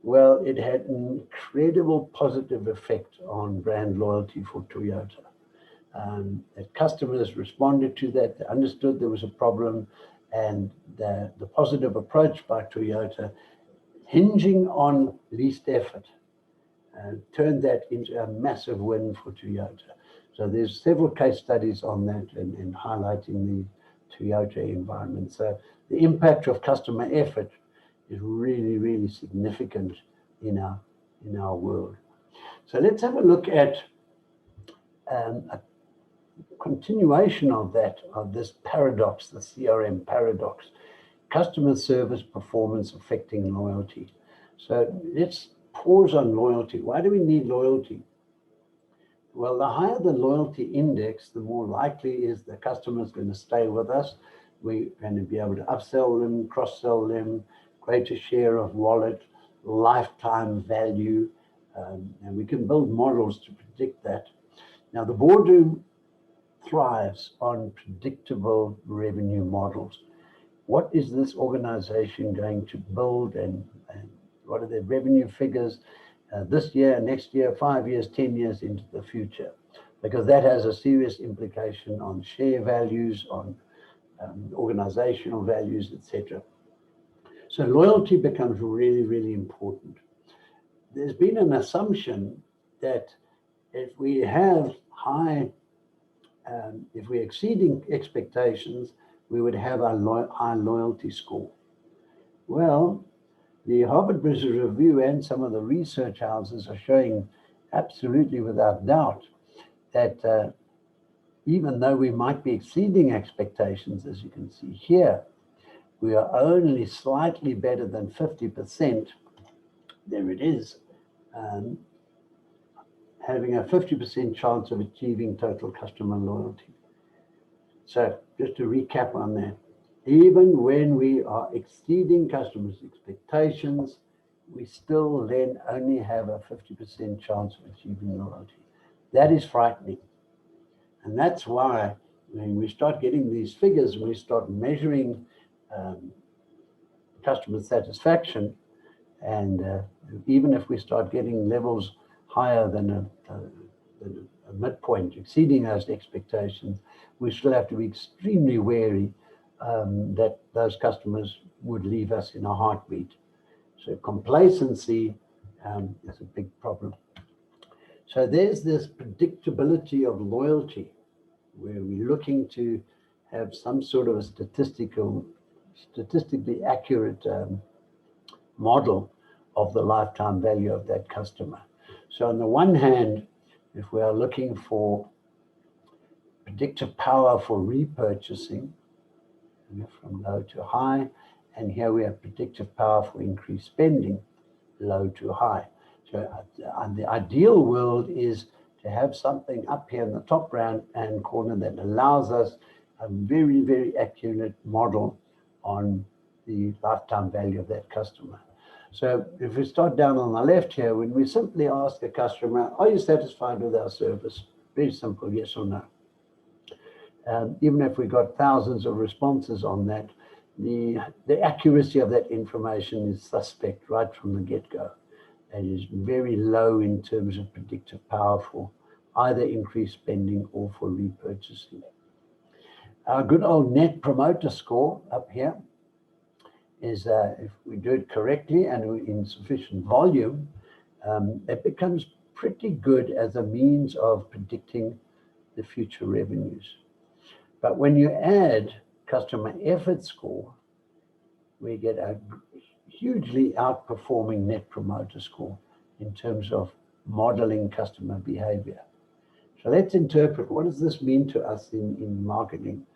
Well, it had an incredible positive effect on brand loyalty for Toyota. That customers responded to that, they understood there was a problem, and the positive approach by Toyota, hinging on least effort, turned that into a massive win for Toyota. So there's several case studies on that and highlighting the Toyota environment. So the impact of customer effort is really, really significant in our world. So let's have a look at a continuation of this paradox, the CRM paradox, customer service performance affecting loyalty. So let's pause on loyalty. Why do we need loyalty? Well, the higher the loyalty index, the more likely is the customer is going to stay with us. We're going to be able to upsell them, cross-sell them, greater share of wallet, lifetime value, and we can build models to predict that. Now, the boardroom thrives on predictable revenue models. What is this organization going to build, and what are their revenue figures this year, next year, 5 years, 10 years into the future? Because that has a serious implication on share values, on organizational values, etc. So loyalty becomes really, really important. There's been an assumption that if we have if we're exceeding expectations, we would have a high loyalty score. Well, the Harvard Business Review and some of the research houses are showing absolutely without doubt that even though we might be exceeding expectations, as you can see here, we are only slightly better than 50%. There it is, having a 50% chance of achieving total customer loyalty. So just to recap on that, even when we are exceeding customers' expectations, we still then only have a 50% chance of achieving loyalty. That is frightening. And that's why when we start getting these figures, we start measuring customer satisfaction, and even if we start getting levels higher than a midpoint, exceeding those expectations, we still have to be extremely wary that those customers would leave us in a heartbeat. So complacency is a big problem. So there's this predictability of loyalty, where we're looking to have some sort of a statistically accurate model of the lifetime value of that customer. So on the one hand, if we are looking for predictive power for repurchasing, from low to high, and here we have predictive power for increased spending, low to high. So the ideal world is to have something up here in the top round and corner that allows us a very, very accurate model on the lifetime value of that customer. So if we start down on the left here, when we simply ask a customer, are you satisfied with our service? Very simple, yes or no. Even if we got thousands of responses on that, the accuracy of that information is suspect right from the get-go. It is very low in terms of predictive power for either increased spending or for repurchasing. Our good old Net Promoter Score up here is, if we do it correctly and in sufficient volume, it becomes pretty good as a means of predicting the future revenues. But when you add customer effort score, we get a hugely outperforming Net Promoter Score in terms of modeling customer behavior. So let's interpret, what does this mean to us in marketing?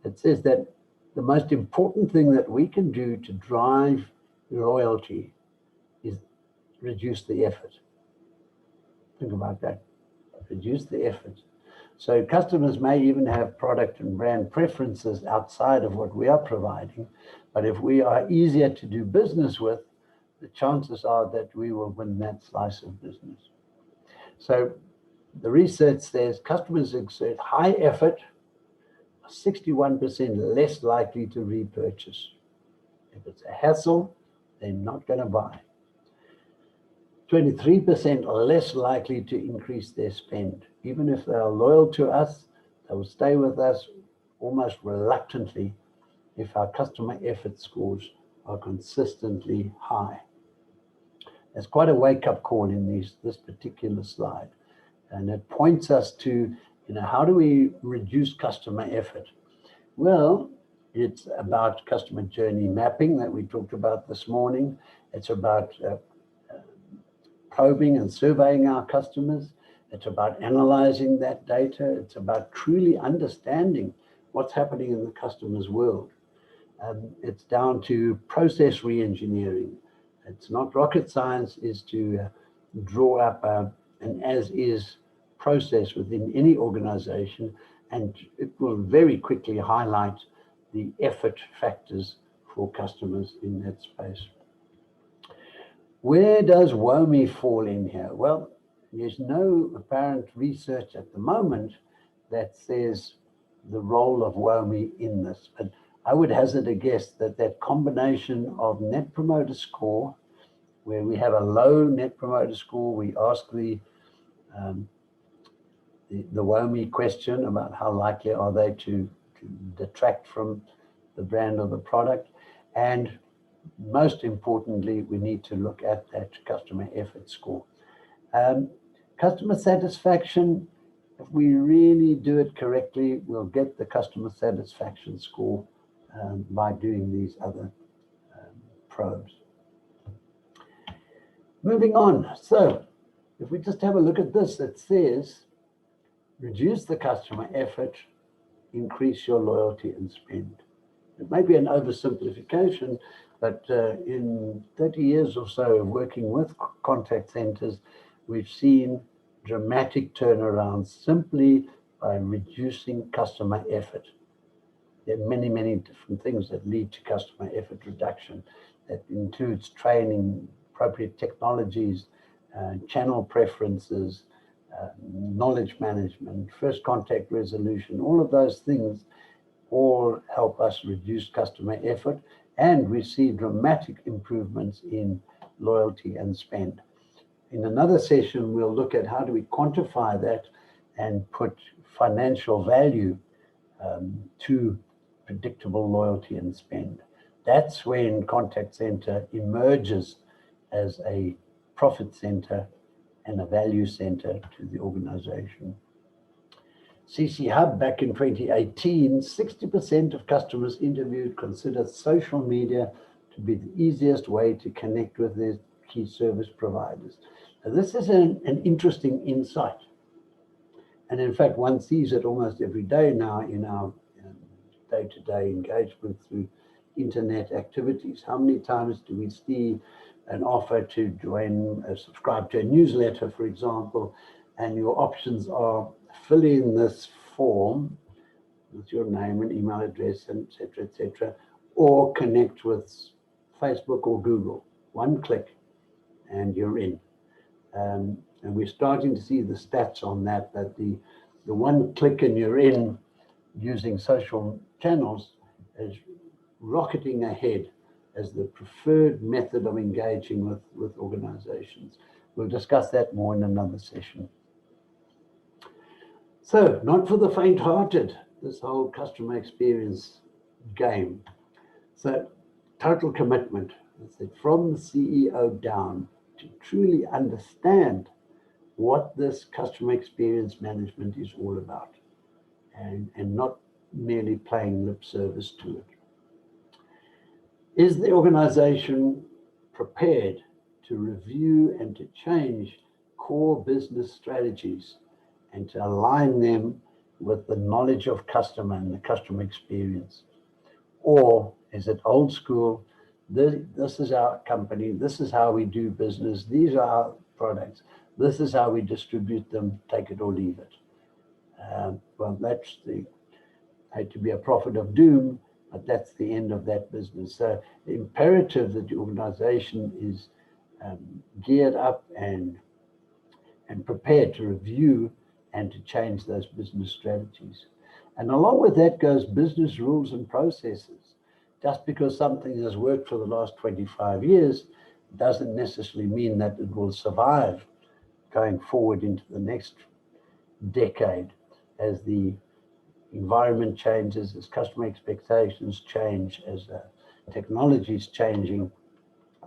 It says that the most important thing that we can do to drive loyalty is reduce the effort. Think about that, reduce the effort. So customers may even have product and brand preferences outside of what we are providing, but if we are easier to do business with, the chances are that we will win that slice of business. So the research says customers exert high effort are 61% less likely to repurchase. If it's a hassle, they're not going to buy. 23% are less likely to increase their spend. Even if they are loyal to us, they will stay with us almost reluctantly if our customer effort scores are consistently high. There's quite a wake-up call in this particular slide. And it points us to, how do we reduce customer effort? Well, it's about customer journey mapping that we talked about this morning. It's about probing and surveying our customers. It's about analyzing that data. It's about truly understanding what's happening in the customer's world. It's down to process re-engineering. It's not rocket science, is to draw up an as-is process within any organization, and it will very quickly highlight the effort factors for customers in that space. Where does WOMI fall in here? Well, there's no apparent research at the moment that says the role of WOMI in this, but I would hazard a guess that that combination of Net Promoter Score, where we have a low Net Promoter Score, we ask the WOMI question about how likely are they to detract from the brand or the product, and most importantly, we need to look at that customer effort score. Customer satisfaction, if we really do it correctly, we'll get the customer satisfaction score by doing these other probes. Moving on. So if we just have a look at this, it says, reduce the customer effort, increase your loyalty and spend. It may be an oversimplification, but in 30 years or so of working with contact centers, we've seen dramatic turnarounds simply by reducing customer effort. There are many, many different things that lead to customer effort reduction. That includes training, appropriate technologies, channel preferences, knowledge management, first contact resolution. All of those things all help us reduce customer effort, and we see dramatic improvements in loyalty and spend. In another session, we'll look at how do we quantify that and put financial value to predictable loyalty and spend. That's when contact center emerges as a profit center and a value center to the organization. CC Hub back in 2018, 60% of customers interviewed considered social media to be the easiest way to connect with their key service providers. Now, this is an interesting insight. And in fact, one sees it almost every day now in our day-to-day engagement through internet activities. How many times do we see an offer to join, subscribe to a newsletter, for example, and your options are fill in this form with your name and email address, and et cetera, or connect with Facebook or Google. One click and you're in. And we're starting to see the stats on that the one click and you're in using social channels is rocketing ahead as the preferred method of engaging with organizations. We'll discuss that more in another session. So, not for the faint-hearted, this whole customer experience game. So, total commitment, from the CEO down, to truly understand what this customer experience management is all about, and not merely playing lip service to it. Is the organization prepared to review and to change core business strategies and to align them with the knowledge of customer and the customer experience? Or is it old school? This is our company. This is how we do business. These are our products. This is how we distribute them. Take it or leave it. Well, that's I hate to be a prophet of doom, but that's the end of that business. So the imperative that the organization is geared up and prepared to review and to change those business strategies. And along with that goes business rules and processes. Just because something has worked for the last 25 years doesn't necessarily mean that it will survive going forward into the next decade as the environment changes, as customer expectations change, as technology is changing.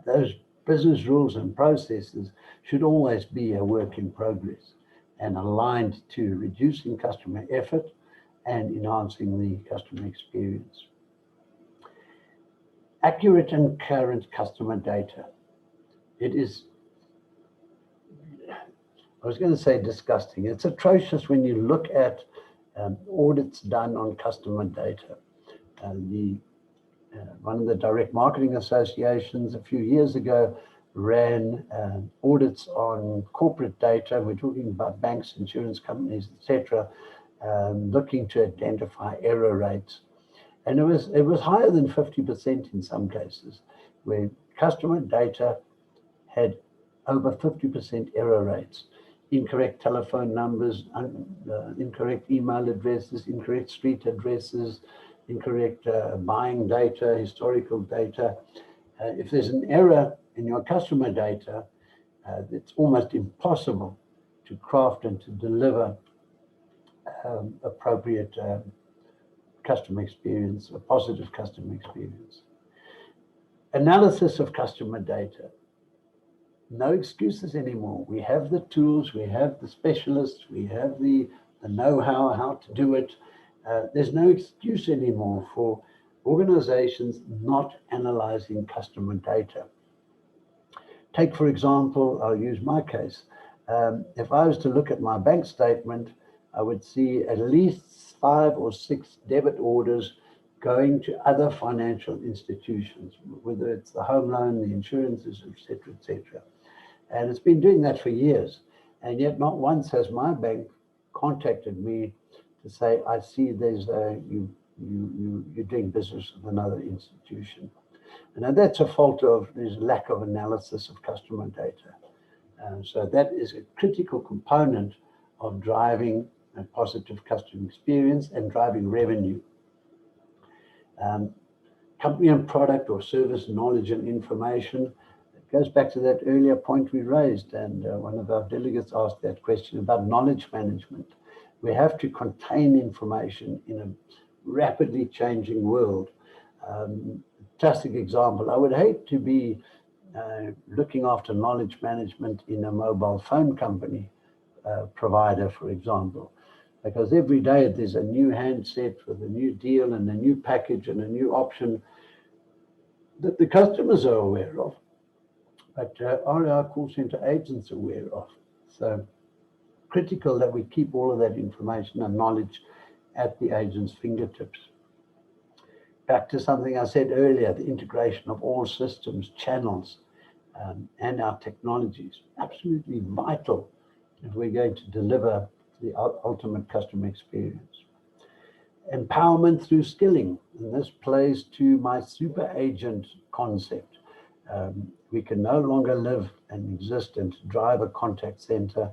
Those business rules and processes should always be a work in progress and aligned to reducing customer effort and enhancing the customer experience. Accurate and current customer data. It is I was going to say disgusting. It's atrocious when you look at audits done on customer data. One of the direct marketing associations a few years ago ran audits on corporate data. We're talking about banks, insurance companies, etc., looking to identify error rates. And it was higher than 50% in some cases, where customer data had over 50% error rates. Incorrect telephone numbers, incorrect email addresses, incorrect street addresses, incorrect buying data, historical data. If there's an error in your customer data, it's almost impossible to craft and to deliver appropriate customer experience, a positive customer experience. Analysis of customer data. No excuses anymore. We have the tools, we have the specialists, we have the know-how, how to do it. There's no excuse anymore for organizations not analyzing customer data. Take, for example, I'll use my case. If I was to look at my bank statement, I would see at least 5 or 6 debit orders going to other financial institutions, whether it's the home loan, the insurances, etc., etc. And it's been doing that for years. And yet not once has my bank contacted me to say, I see there's you're doing business with another institution. And that's a fault of this lack of analysis of customer data. So that is a critical component of driving a positive customer experience and driving revenue. Company and product or service knowledge and information. It goes back to that earlier point we raised, and one of our delegates asked that question about knowledge management. We have to contain information in a rapidly changing world. Classic example, I would hate to be looking after knowledge management in a mobile phone company provider, for example, because every day there's a new handset with a new deal and a new package and a new option that the customers are aware of, but are our call center agents aware of? So critical that we keep all of that information and knowledge at the agent's fingertips. Back to something I said earlier, the integration of all systems, channels, and our technologies, absolutely vital if we're going to deliver the ultimate customer experience. Empowerment through skilling, and this plays to my super agent concept. We can no longer live and exist and drive a contact center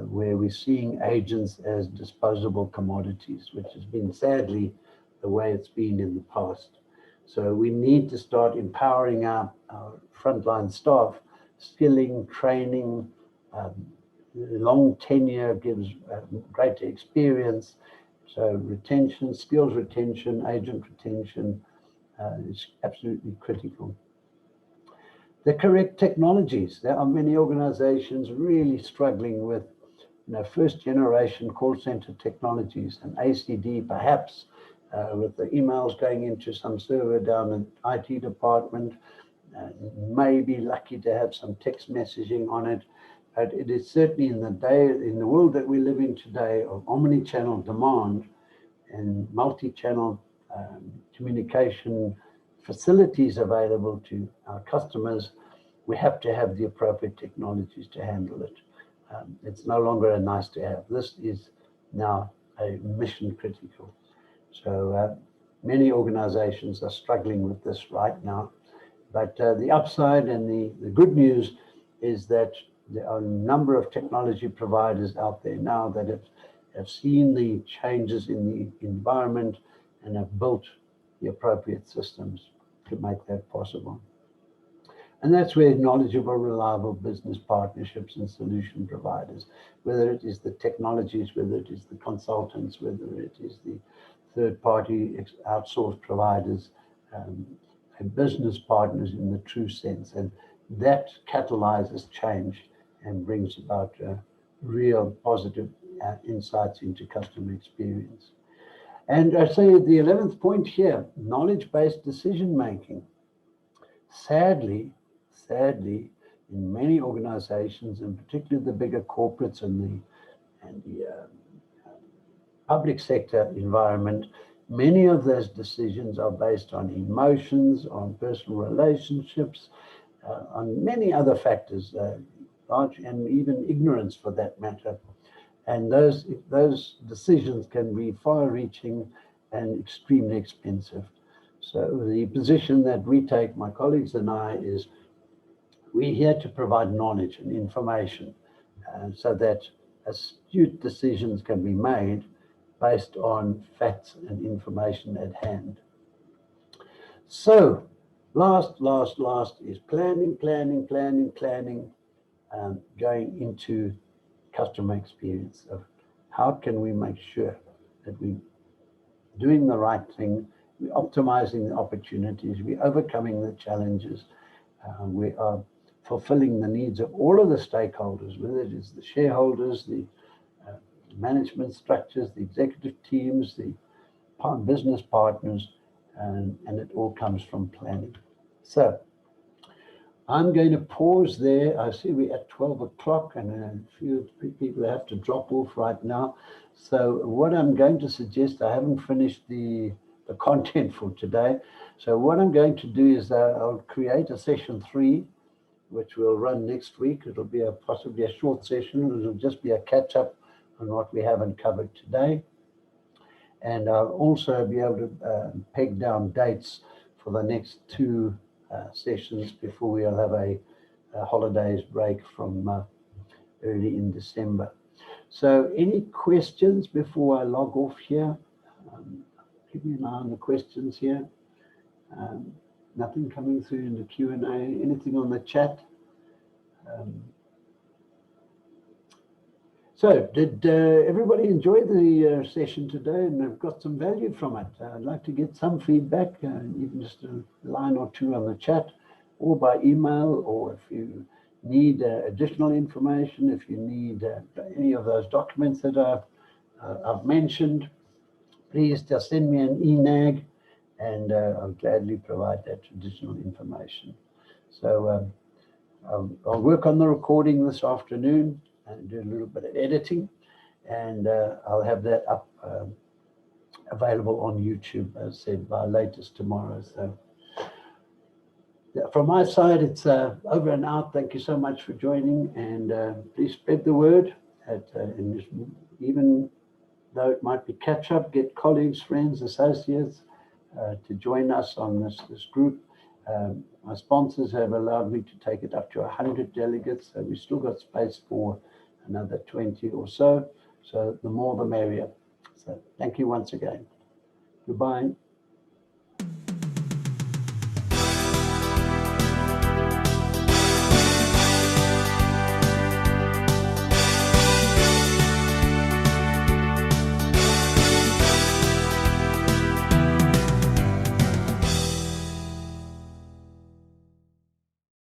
where we're seeing agents as disposable commodities, which has been sadly the way it's been in the past. So we need to start empowering our frontline staff. Skilling, training, long tenure gives greater experience. So retention, skills retention, agent retention is absolutely critical. The correct technologies. There are many organizations really struggling with first generation call center technologies and ACD perhaps, with the emails going into some server down in IT department. May be lucky to have some text messaging on it, but it is certainly in the world that we live in today of omni-channel demand and multi-channel communication facilities available to our customers, we have to have the appropriate technologies to handle it. It's no longer a nice to have. This is now a mission critical. So many organizations are struggling with this right now. But the upside and the good news is that there are a number of technology providers out there now that have seen the changes in the environment and have built the appropriate systems to make that possible. And that's where knowledgeable, reliable business partnerships and solution providers, whether it is the technologies, whether it is the consultants, whether it is the third-party outsourced providers, business partners in the true sense. And that catalyzes change and brings about real positive insights into customer experience. And I say the 11th point here, knowledge-based decision-making. Sadly, in many organizations, and particularly the bigger corporates and the public sector environment, many of those decisions are based on emotions, on personal relationships, on many other factors, large and even ignorance for that matter. And those decisions can be far-reaching and extremely expensive. So the position that we take, my colleagues and I, is we're here to provide knowledge and information so that astute decisions can be made based on facts and information at hand. So last is planning, going into customer experience of how can we make sure that we're doing the right thing, we're optimizing the opportunities, we're overcoming the challenges, we are fulfilling the needs of all of the stakeholders, whether it is the shareholders, the management structures, the executive teams, the business partners, and it all comes from planning. So I'm going to pause there. I see we're at 12 o'clock and a few people have to drop off right now. So what I'm going to suggest, I haven't finished the content for today. So what I'm going to do is I'll create a session 3, which will run next week. It'll be possibly a short session. It'll just be a catch up on what we haven't covered today. And I'll also be able to peg down dates for the next 2 sessions before we'll have a holidays break from early in December. So any questions before I log off here? Keep an eye on the questions here. Nothing coming through in the Q&A, anything on the chat? So did everybody enjoy the session today and have got some value from it? I'd like to get some feedback, even just a line or 2 on the chat or by email, or if you need additional information, if you need any of those documents that I've mentioned, please just send me an e-nag and I'll gladly provide that additional information. So I'll work on the recording this afternoon and do a little bit of editing, and I'll have that up available on YouTube, as said, by latest tomorrow. So from my side, it's over and out. Thank you so much for joining, and please spread the word. Even though it might be catch up, get colleagues, friends, associates to join us on this group. My sponsors have allowed me to take it up to 100 delegates, so we've still got space for another 20 or so. So the more the merrier. So thank you once again. Goodbye.